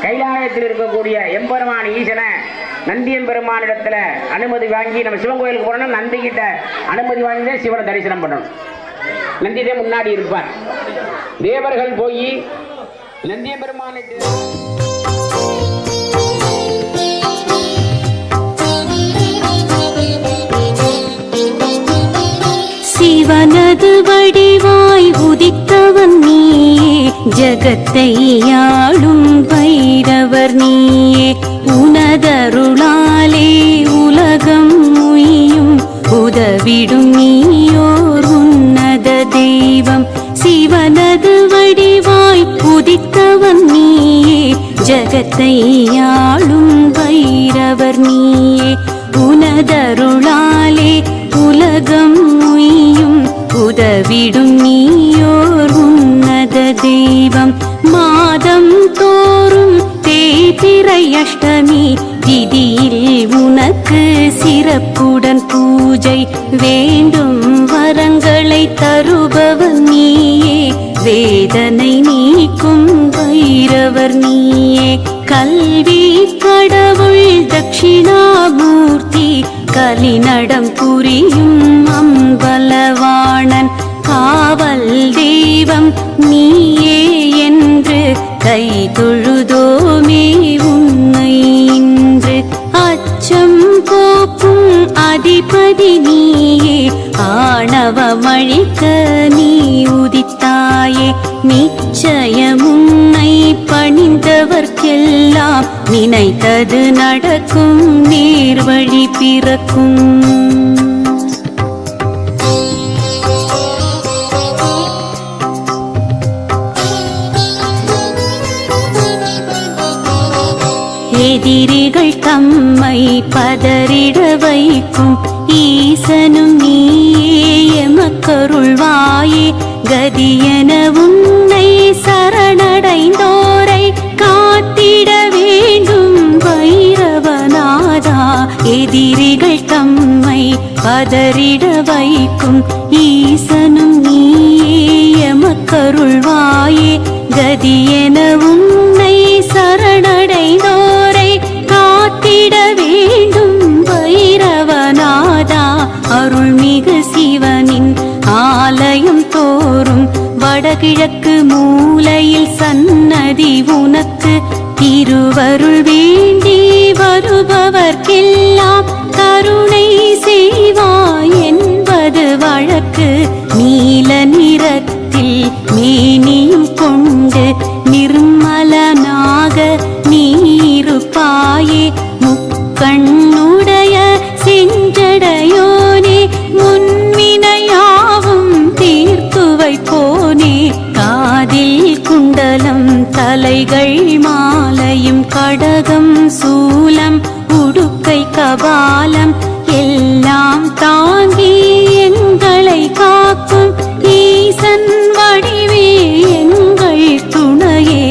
கைலாயத்தில் இருக்கக்கூடிய எம்பெருமான் ஈசன நந்தியம் பெருமானிடத்துல அனுமதி வாங்கி நம்ம சிவன் கோயிலுக்கு போனோம்னா நந்தி கிட்ட அனுமதி வாங்கி சிவனை தரிசனம் பண்ணணும். நந்திதே முன்னாடி இருப்பார். தேவர்கள் போய் நந்திய பெருமானை சிவனது வடிவாய் உதித்தவன் நீயே, ஜகத்தை ஆளும் பைரவர் நீயே, உனதருளாலே உலகம் உய்யும் உதவிடும் நீயோர் உன்னத தெய்வம். சிவனது வடிவாய் உதித்தவன் நீயே, ஜகத்தை ஆளும் பைரவர் நீயே, உனதருளாலே உலகம் உய்யும் உதவிடும் நீயோர் உன்னத தெய்வம். மாதம் தோறும் தேய்பிறை அஷ்டமி திதியில் உனக்கு சிறப்புடன் பூஜை, வேண்டும் வரங்களை தருபவன் நீயே, வேதனை நீக்கும் பைரவர் நீயே. கல்வி கடவுள் தட்சிணாமூர்த்தி, கலிநடம் புரியும் அம்பலவாணன், காவல் தெய்வம் நீயே என்று கை தொழுதோமே உன்னை இன்று. அச்சம் போக்கும் அதிபதி நீயே, ஆணவமழிக்க நீ உதித்தாயே, நிச்சயம் உன்னை பணிந்தவர்க்கெல்லாம் நினைத்தது நடக்கும், நேர்வழி பிறக்கும். எதிரிகள் தம்மை பதறிட வைக்கும் ஈசனும் நீயே, எமக்கருள்வாயே, கதியென உன்னை சரணடைந்தோரை காத்திட வேண்டும் பைரவநாதா. எதிரிகள் தம்மை பதறிட வைக்கும் ஈசனும் நீயே, எமக்கருள்வாயே, கதியென உன்னை சரணடைந்தோரை காத்திட வேண்டும் பைரவநாதா. அருள்மிகு சிவனின் ஆலயம் தோறும் வடகிழக்கு மூலையில் சன்னதி உனக்கு, திருவருள் வேண்டி வருபவர்க்கெல்லாம் கருணை செய்வாய் என்பது வழக்கு. நீல நிறத்தில் மேனியும் கொண்டு நிர்மலனாக நீருப்பாயே, முக்கண்ணுடைய செஞ்சடையோனே, முன்வினையாவும் தீர்த்து வைப்போனே, காதில் குண்டலம் தலைகள் மாலையும் கடகம் சூலம் உடுக்கை கபாலம் எல்லாம் தாங்கி எங்களை காக்கும் ஈசன் வடிவே எங்கள் துணையே.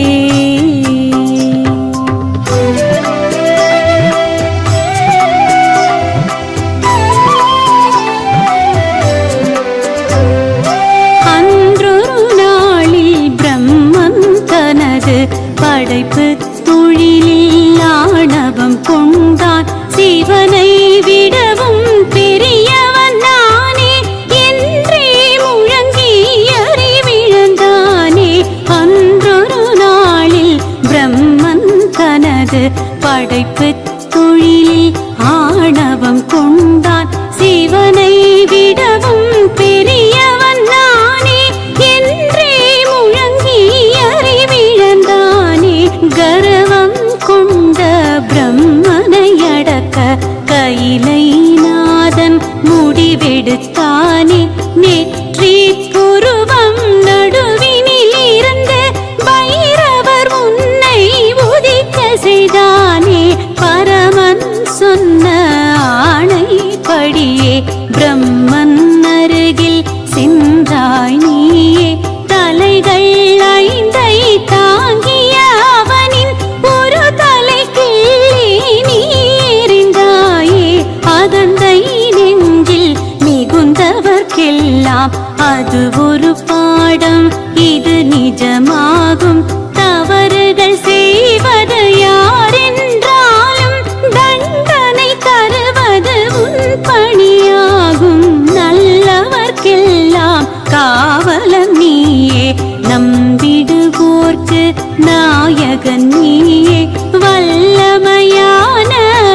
அது ஒரு பாடம், இது நிஜமாகும். தவறுகள் செய்வது யாரென்றாலும் தண்டனை தருவது உன் பணியாகும். நல்லவர்க்கெல்லாம் காவலன் நீயே, நம்பிடுவோர்க்கு நாயகன் நீயே. வல்லமையான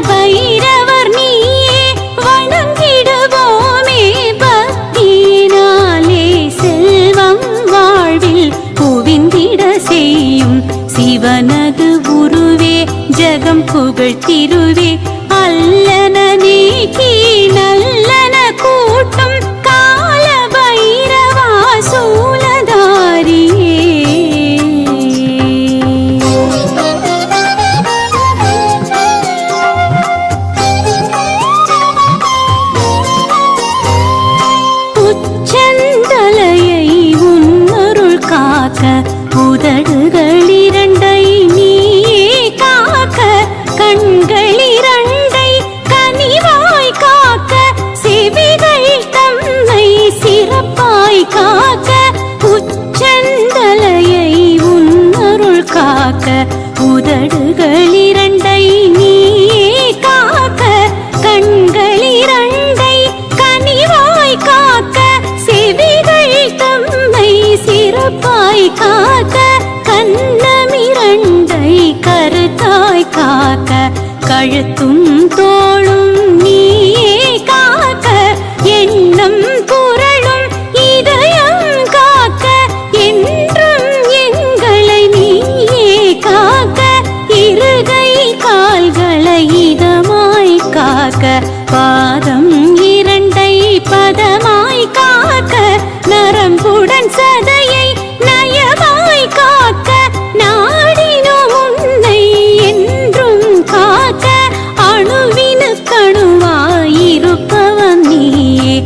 பைரவர் நீயே, வணங்கிடுவோமே பக்தியினாலே. செல்வம் வாழ்வில் குவிந்திட செய்யும் சிவனது உருவே, ஜகம் புகழ் திருவே. அல்லன நீக்கி நல்லன கூட்டும் கால பைரவா சூலதாரியே. உச்சந்தலையை உன்னருள் காக்க, உதடுகள் இரண்டை நீயே காக்க, கண்கள் இரண்டை கனிவாய் காக்க, செவிகள் தம்மை சிறப்பாய் காக்க. உச்சந்தலையை உன்னருள் காக்க, உதடுகள் இரண்டை நீயே காக்க, கண்கள் இரண்டை கனிவாய் காக்க, செவிகள் தம்மை சிறப்பாய் காக்க. கண்ணமிரண்டை கருத்தாய் காக்க, கழுத்தும் தோளும் நீயே காக்க, எண்ணம் குரலும் இதயம் காக்க, என்றும் எங்களை நீயே காக்க. இருகை கால்களை இதமாய் காக்க, பாதம் இரண்டை பதமாய் காக்க, நரம்புடன் சதையை நயமாய் காக்க, நாடினோம் உன்னை என்றும் காக்க. அணுவினுக்கணுவாயிருப்பவன் நீயே,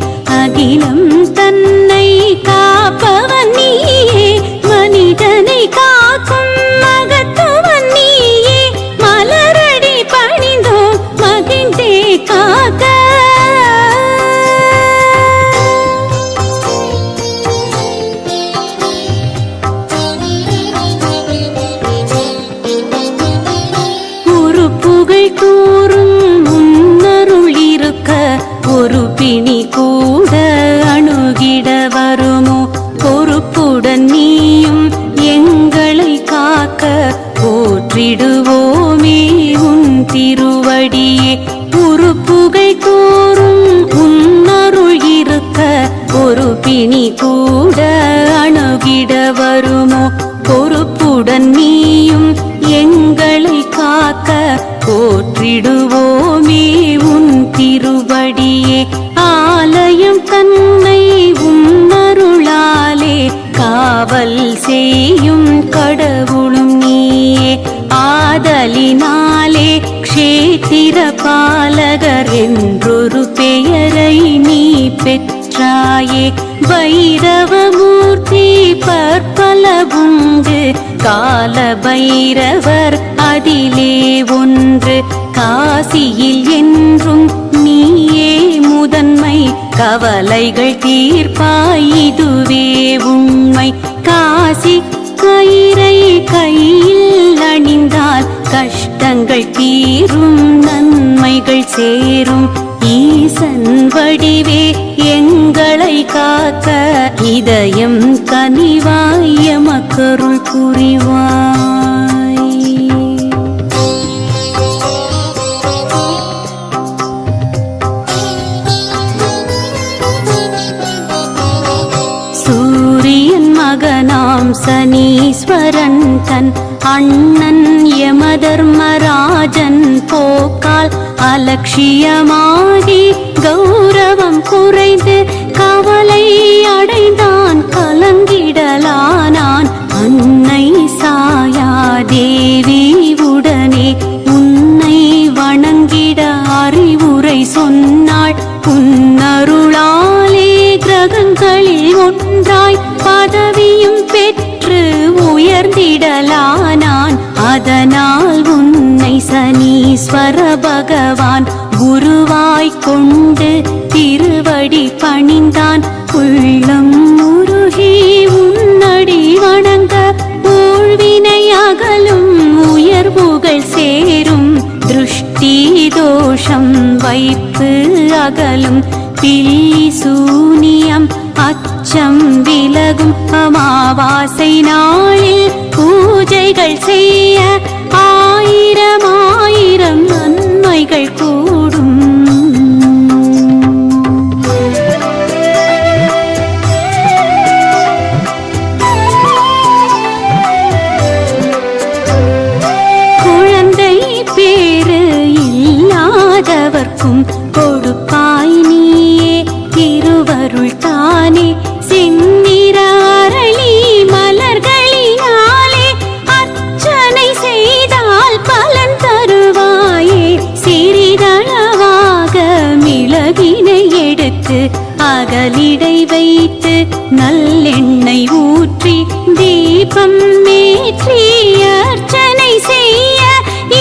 அகிலம் தன்னை காப்பவன் நீயே. மனிதனை காக்கும் மகத்துவன் நீயே, மலரடி பணிந்தோம் மகிழ்ந்தே காக்க. உறுப்புகள் கூறும் முன்னருள் இருக்க, ஒரு பிணி கூட அணுகிட வருமோ. பொறுப்புடன் நீயும் எங்களை காக்க, போற்றிடுவோமே உன் திருவடியே. உறுப்புகள் கூறும் உன்னருள் இருக்க, ஒரு பிணி கூட அணுகிட வருமோ. பொறுப்புடன் நீயும் எங்களை காக்க, போற்றிடுவோமே உன் திருவடியே. ஆலயம் தன்னை உன்னருளாலே காவல் செய்யும் கடவுளும் நீயே. ஆதலினாலே க்ஷேத்திர பாலகர் என்றொரு பெயரை நீ பெற்றாயே. பைரவமூர்த்தி பற்பல உண்டு, கால பைரவர் அதிலே ஒன்று. காசியில் என்றும் நீயே முதன்மை, கவலைகள் தீர்ப்பாய் இதுவே உண்மை. காசி கயிறை கையில் அணிந்தால் கஷ்டங்கள் தீரும், நன்மைகள் சேரும். ஈசன் வடிவே எங்களை காக்க, இதயம் கனிவாய் எமக்கருள் புரிவாய். சூரியன் மகனாம் சனீஸ்வரன் தன் அண்ணன் யமதர்மராஜன் போக்கால் அலட்சியமாகி கௌரவம் குறைந்து கவலை அடைந்தான், கலங்கிடலானான். அன்னை சாயாதேவி உடனே உன்னை வணங்கிட அறிவுரை சொன்னாள். உன்னருளாலே கிரகங்களில் ஒன்றாய் பதவியும் பெற்று உயர்ந்திடலானான். அதனால் உன்னை சனீஸ்வர பகவான் குருவாய் கொண்டு திருவடி பணிந்தான். உள்ளம் அமாவாசை நாளில் பூஜைகள் செய்ய ஆயிரம் ஆயிரம் நன்மைகள் கூடும். குழந்தை பேறு இல்லாதவர்க்கும் கொடுப்பாய் நீயே திருவருள் தானே. செந்நிற அரளி மலர்களினாலே அர்ச்சனை செய்தால் பலன் தருவாயே. சிறிதளவாக மிளகினை எடுத்து அகலிடை வைத்து நல்லெண்ணெய் ஊற்றி தீபம் ஏற்றி அர்ச்சனை செய்ய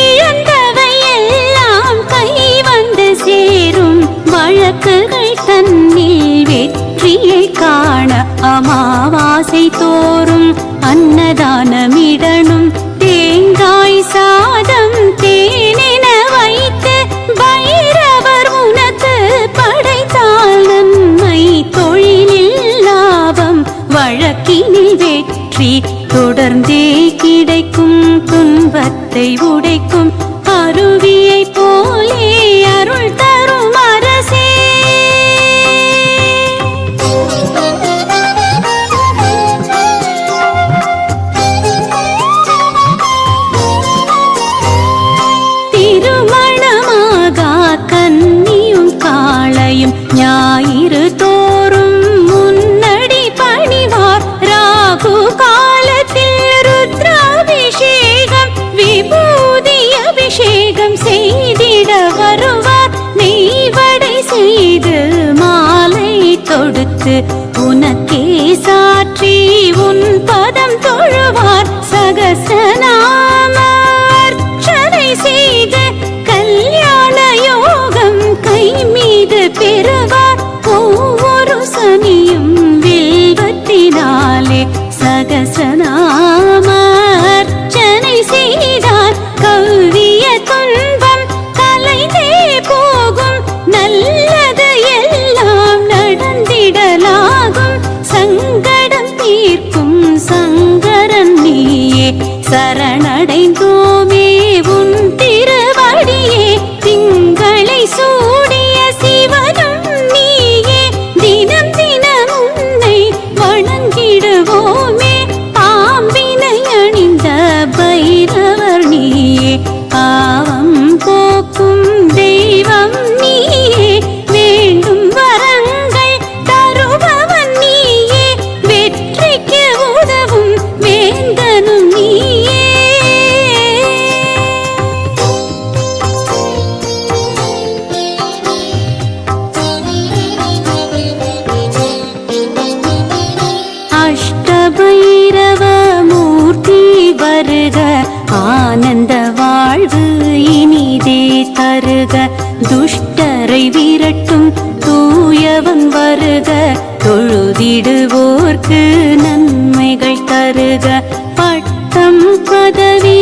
இழந்தவை எல்லாம் கை வந்து சேரும். வழக்குகள் தன்னில் வெற்றியை காண அமாவாசை தோறும் அன்னதானமிடனும் தேங்காய் சாதம் தேனென வைத்து பைரவர் உனக்கு படைத்தால் நன்மை. தொழிலில் லாபம் வழக்கினில் வெற்றி தொடர்ந்தே கிடைக்கும். துன்பத்தை உடைக்கும் அருவியை போலே அருள் தரும் அரசே. திருமணமாகா கன்னியும் காளையும் ஞாயிறு தோறும் முன்னடி பணிவார். ராகு காலத்தில் ருத்ராபிஷேகம் விபூதி அபிஷேகம் செய்திட வருவார். நெய்வடை செய்து மாலை தொடுத்து உனக்கே சாற்றி உன் பதம் தொழுவார். சகசநாம அர்ச்சனை செய்து கல்யாண யோகம் கை மீது பெறுவார். ஒவ்வொரு சனியும் வில்வத்தினாலே சகசநாம அர்ச்சனை செய்தார். கவ்விய துன்பம் கலைந்தே போகும். நல்லது எல்லாம் நடந்திடலாகும். சங்கடம் தீர்க்கும் சங்கரன் நீயே. சரணடைந்தோமே உன் திருவடியே. திங்களை சூடிய சிவனும் நீயே. தினம் தினம் உன்னை வணங்கிடுவோமே. பாம்பினை அணிந்த பைரவர் நீயே. பாவம் போக்கும் தெய்வம் நீயே. வேண்டும் வரங்கள் தருபவன் நீயே. வெற்றிக்கு உதவும் வேந்தனும் நீயே. அஷ்டபைரவ மூர்த்தி வருக. ஆனந்த வாழ்வு இனிதே தருக. துஷ்டரை விரட்டும் தூயவன் வருக. தொழுதிடுவோர்க்கு நன்மைகள் தருக. பட்டம் பதவி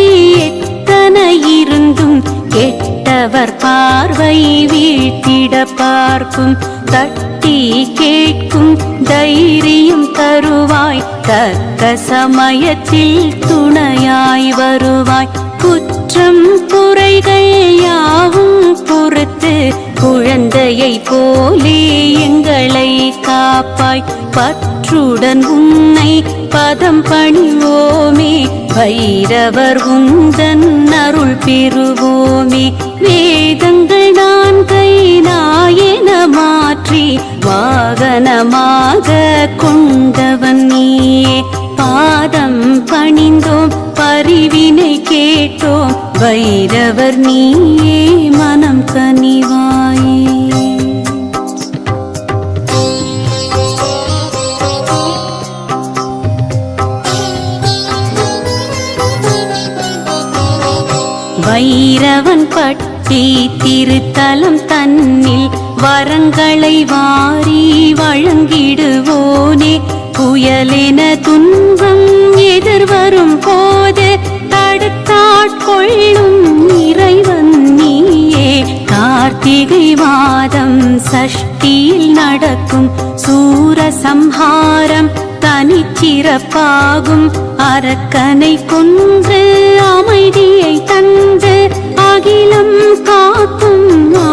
எத்தனை இருந்தும் கெட்டவர் பார்வை வீழ்த்திட பார்க்கும். தட்டி கேட்கும் தைரியம் தருவாய். தக்க சமயத்தில் துணையாய் வருவாய். குற்றம் குறைகள் யாவும் பொறுத்து குழந்தையை போலே எங்களை காப்பாய். பற்றுடன் உன்னை பதம் பணிவோமே. பைரவர் உந்தன் அருள் பெறுவோமே. வேதங்கள் நான் கை நாயன மாற்றி வாகனமாக கொண்டவன் நீயே. பாதம் பணிந்தோம் பரிவினை கேட்டோம். பைரவர் நீயே மனம் கனிவாயே. வைரவன் பட்டி திருத்தலம் தன்னில் வரங்களை வாரி வழங்கிடுவோனே. புயலென துன்பம் எதிர்வரும் போது தடுத்தாட்கொள்ளும் இறைவன் நீயே. கார்த்திகை மாதம் சஷ்டியில் நடக்கும் சூரசம்ஹாரம் தனிச்சிறப்பாகும் அரக்கனை கொன்று அமைதியை தந்து அகிலம் காக்கும்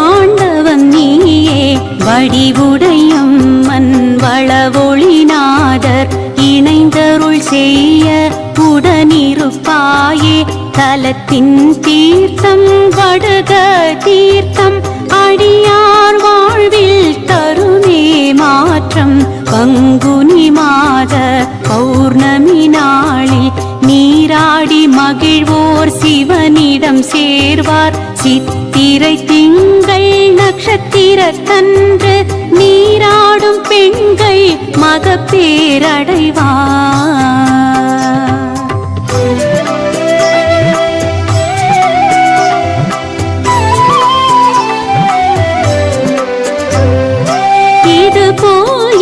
ஆண்டவன் நீயே வடிவுடையம்மன் வளவொளிநாதர் இணைந்தருள் செய்ய உடனிருப்பாயே தலத்தின் தீர்த்தம் வடுக தீர்த்தம் அடியார் வாழ்வில் தருமே மாற்றம் பங்குனி மாத பௌர்ணமி நாளில் நீராடி மகிழ்வோர் சிவனிடம் சேர்வார் சித்திரை திங்கள் நட்சத்திரத்தன்று நீராடும் பெண்கள் மகப்பேரடைவார்.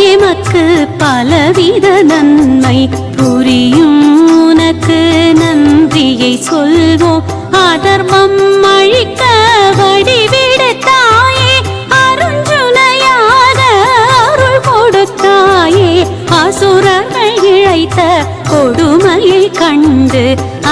எமக்கு பலவித நன்மை புரியும் உனக்கு நன்றியை சொல்வோம் அதர்மம் அழிக்க வடிவிடுத்தாயே அருஞ்சுனையாக அருள் கொடுத்தாயே அசுரர்கள் இழைத்த கொடுமையை கண்டு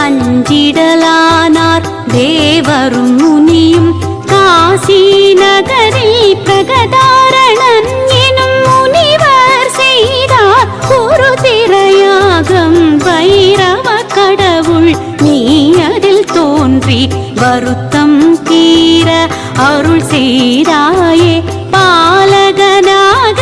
அஞ்சிடலானார் தேவரும் முனியும் காசி நகரில் பிரகதாரணன் எனும் முனிவர் செய்தார் ஒரு திரையாகம் வைரவ கடவுள் நீ அதில் தோன்றி வருத்தம் தீர அருள் செய்தாயே பாலகனாக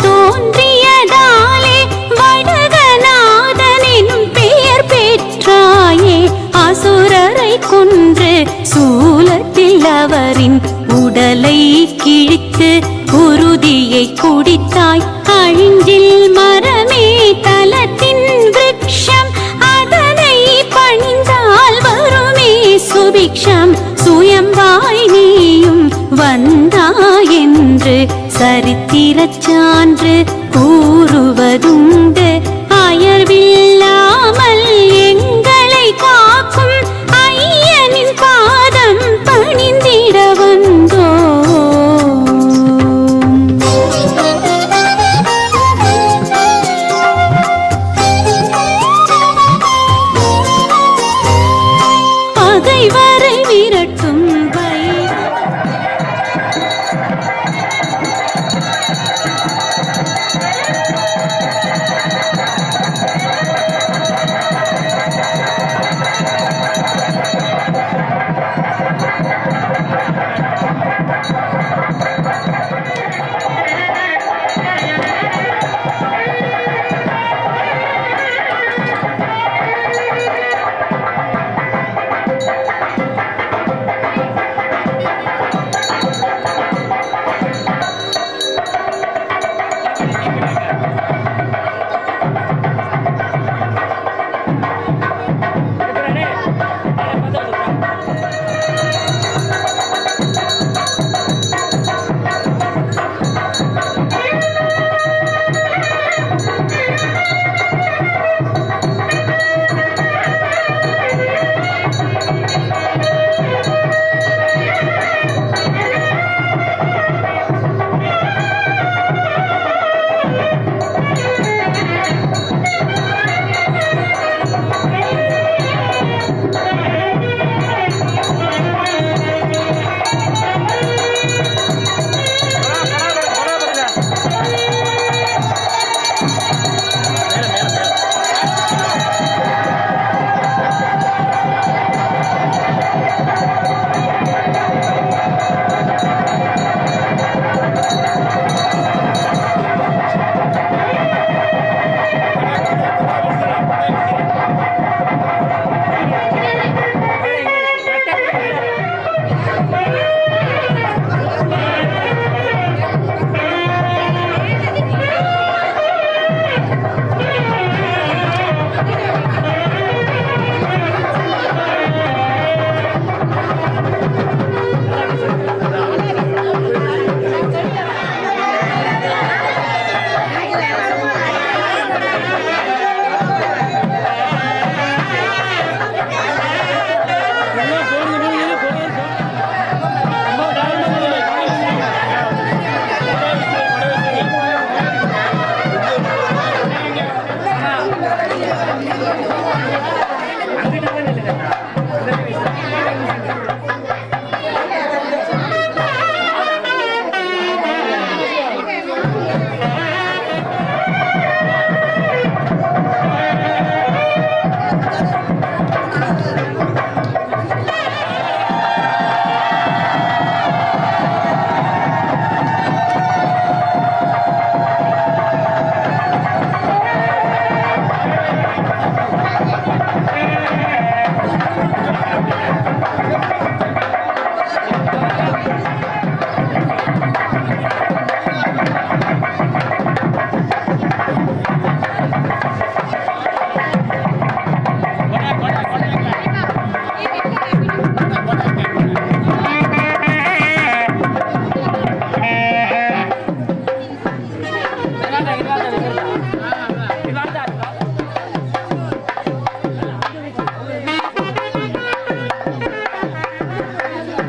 தோன்றியதாலே வடகநாதன் எனும் பெயர் பெற்றாயே அசுரரை கொன்று சூலத்தில் அவரின் உடலை கிழித்து குருதியை குடித்தாய் அழிஞ்சில் மரமே தலத்தின் விருட்சம் அதனை பணிந்தால் வருமே சுபிக்ஷம் சுயம்பாய் நீயும் வந்தாயென்று சரித்திரச் சான்று கூறுவதுண்டு அயர்வில்லாமல் எங்களை காக்கும் ஐயனின் பாதம் பணிந்திட வந்தோ. பகைவரை விரட்டும்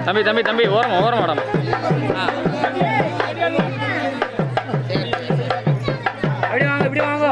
தம்பி தம்பி தம்பி ஓரம் ஓரம் மேடம் இப்படி வாங்க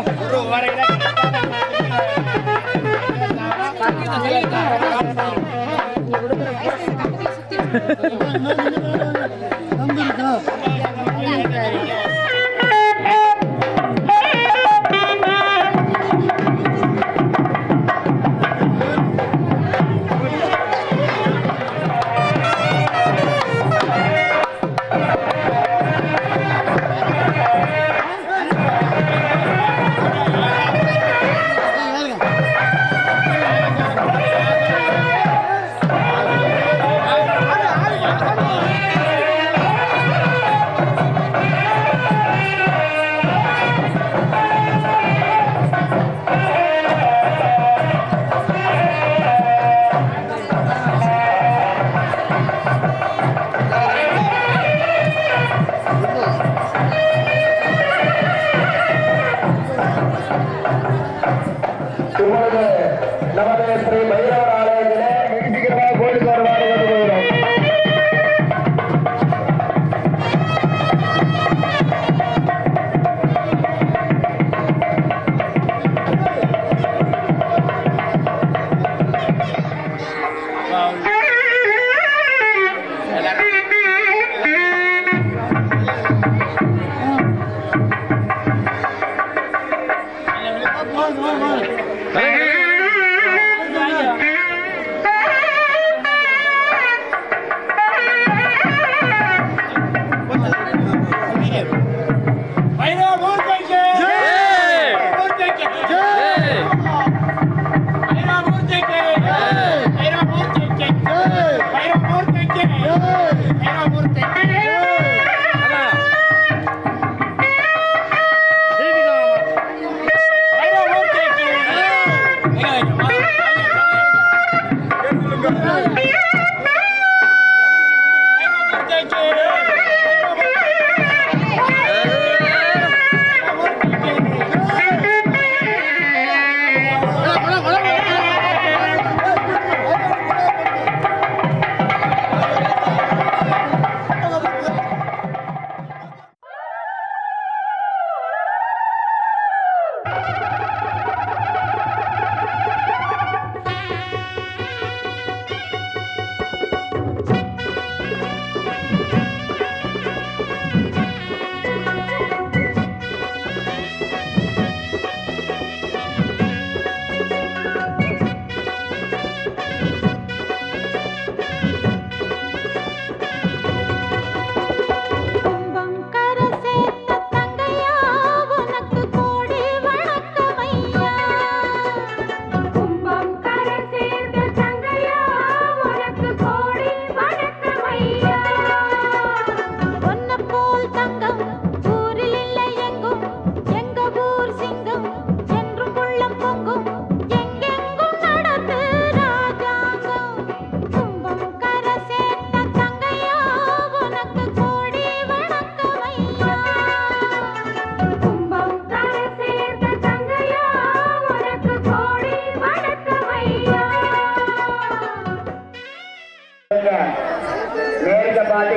நமது ஸ்ரீ பைரவர் ஆலயத்திலே மிக சீக்கிரமாக கோயிலுக்கு வருமாறு வேண்டுகொள்கிறோம்.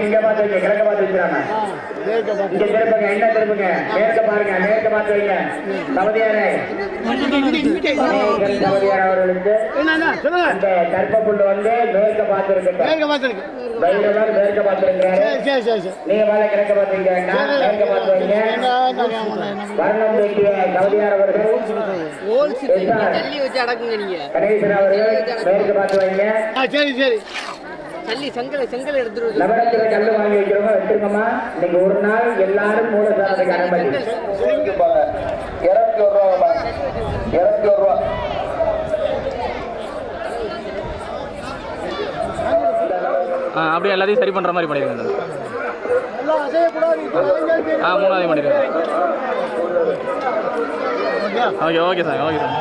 இங்க பார்த்து வைங்க, கிழக்க பார்த்து வச்சுறாங்க. இங்க திருப்புங்க, என்ன திருப்புங்க, மேற்க பாருங்க, மேற்க பார்த்து வைங்க. தவதியாரே தவதியார் அவர்களுக்கு அந்த கற்பப்புள்ள வந்து மேற்க பார்த்து இருக்கட்டும். பைரவர் மேற்க பார்த்து இருக்கிறாரு. நீங்க மேல கிழக்க பார்த்து வைக்க வேண்டாம், மேற்க பார்த்து வைங்க. வர்ணம் வேண்டிய தவதியார் அவர்கள் கணேசன் அவர்கள் மேற்க பார்த்து வைங்க. நவரத்தின கல்லு வாங்கி வைக்கிறவங்க வச்சிருக்கோமா. இன்னைக்கு ஒரு நாள் எல்லாரும் மூலசாரத்துக்கு அனுமதி. 201 ரூபா, 201 ரூபா. அப்படியே எல்லாத்தையும் சரி பண்ணுற மாதிரி பண்ணிடுங்க. மூணாவது பண்ணிடுங்க. Okay okay sir, okay sir.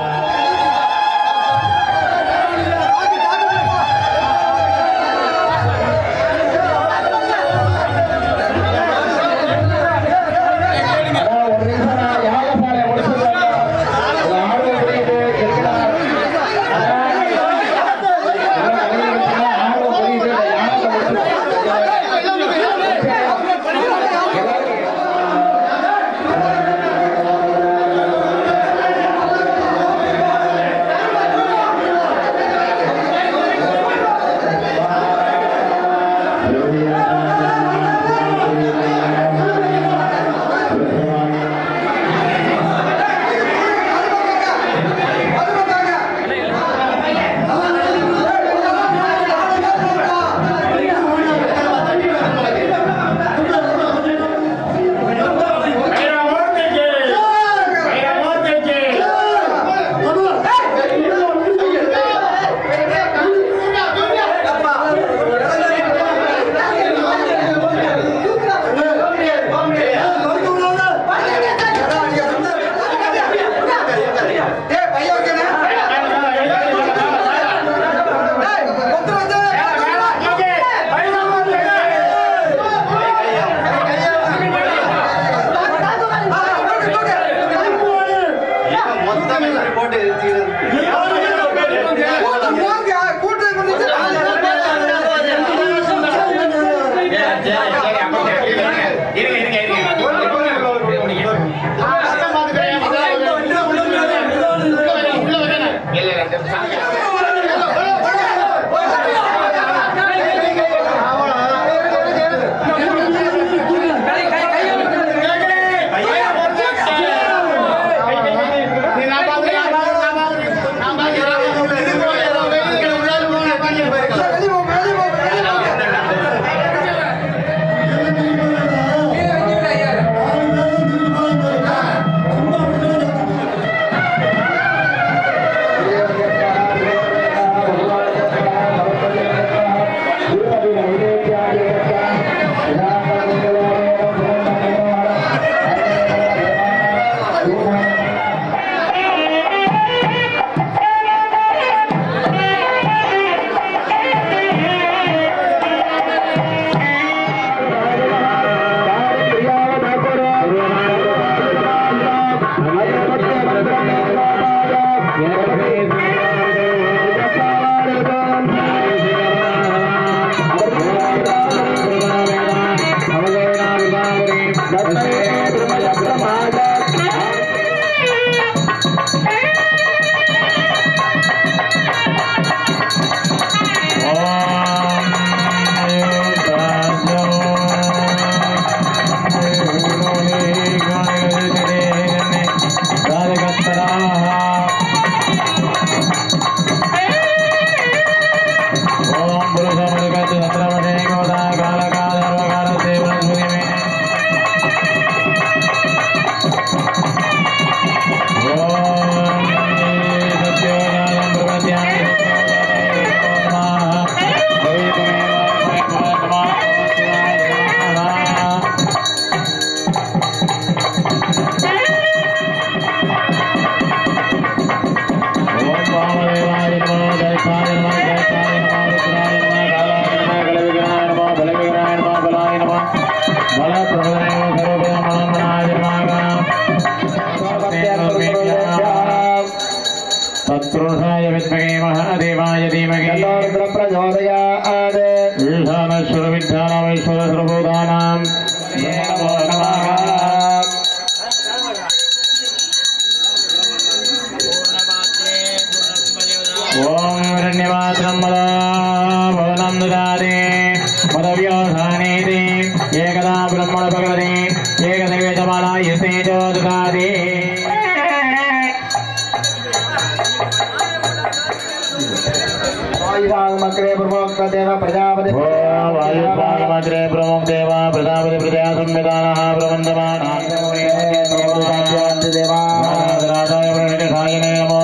पुरुषाय विद्महे महादेवाय धीमहि प्रचोदयात् ईशानश्वरविद्यानामैश्वरसर्वभूतानां नमो नमः ओम हिरण्यवात्रं मदा भवनं ददाति मदव्योधानेति एकदा ब्रह्मण भगवति एकदैवेतमालायसे च ददाति वायुभागमग्रे प्रमोक्तदेव प्रजापति वायुभागमग्रे प्रमुक्तेव प्रजापति प्रजा संविधानः प्रवन्दमानः देवा राजाय प्रणितसायिने नमो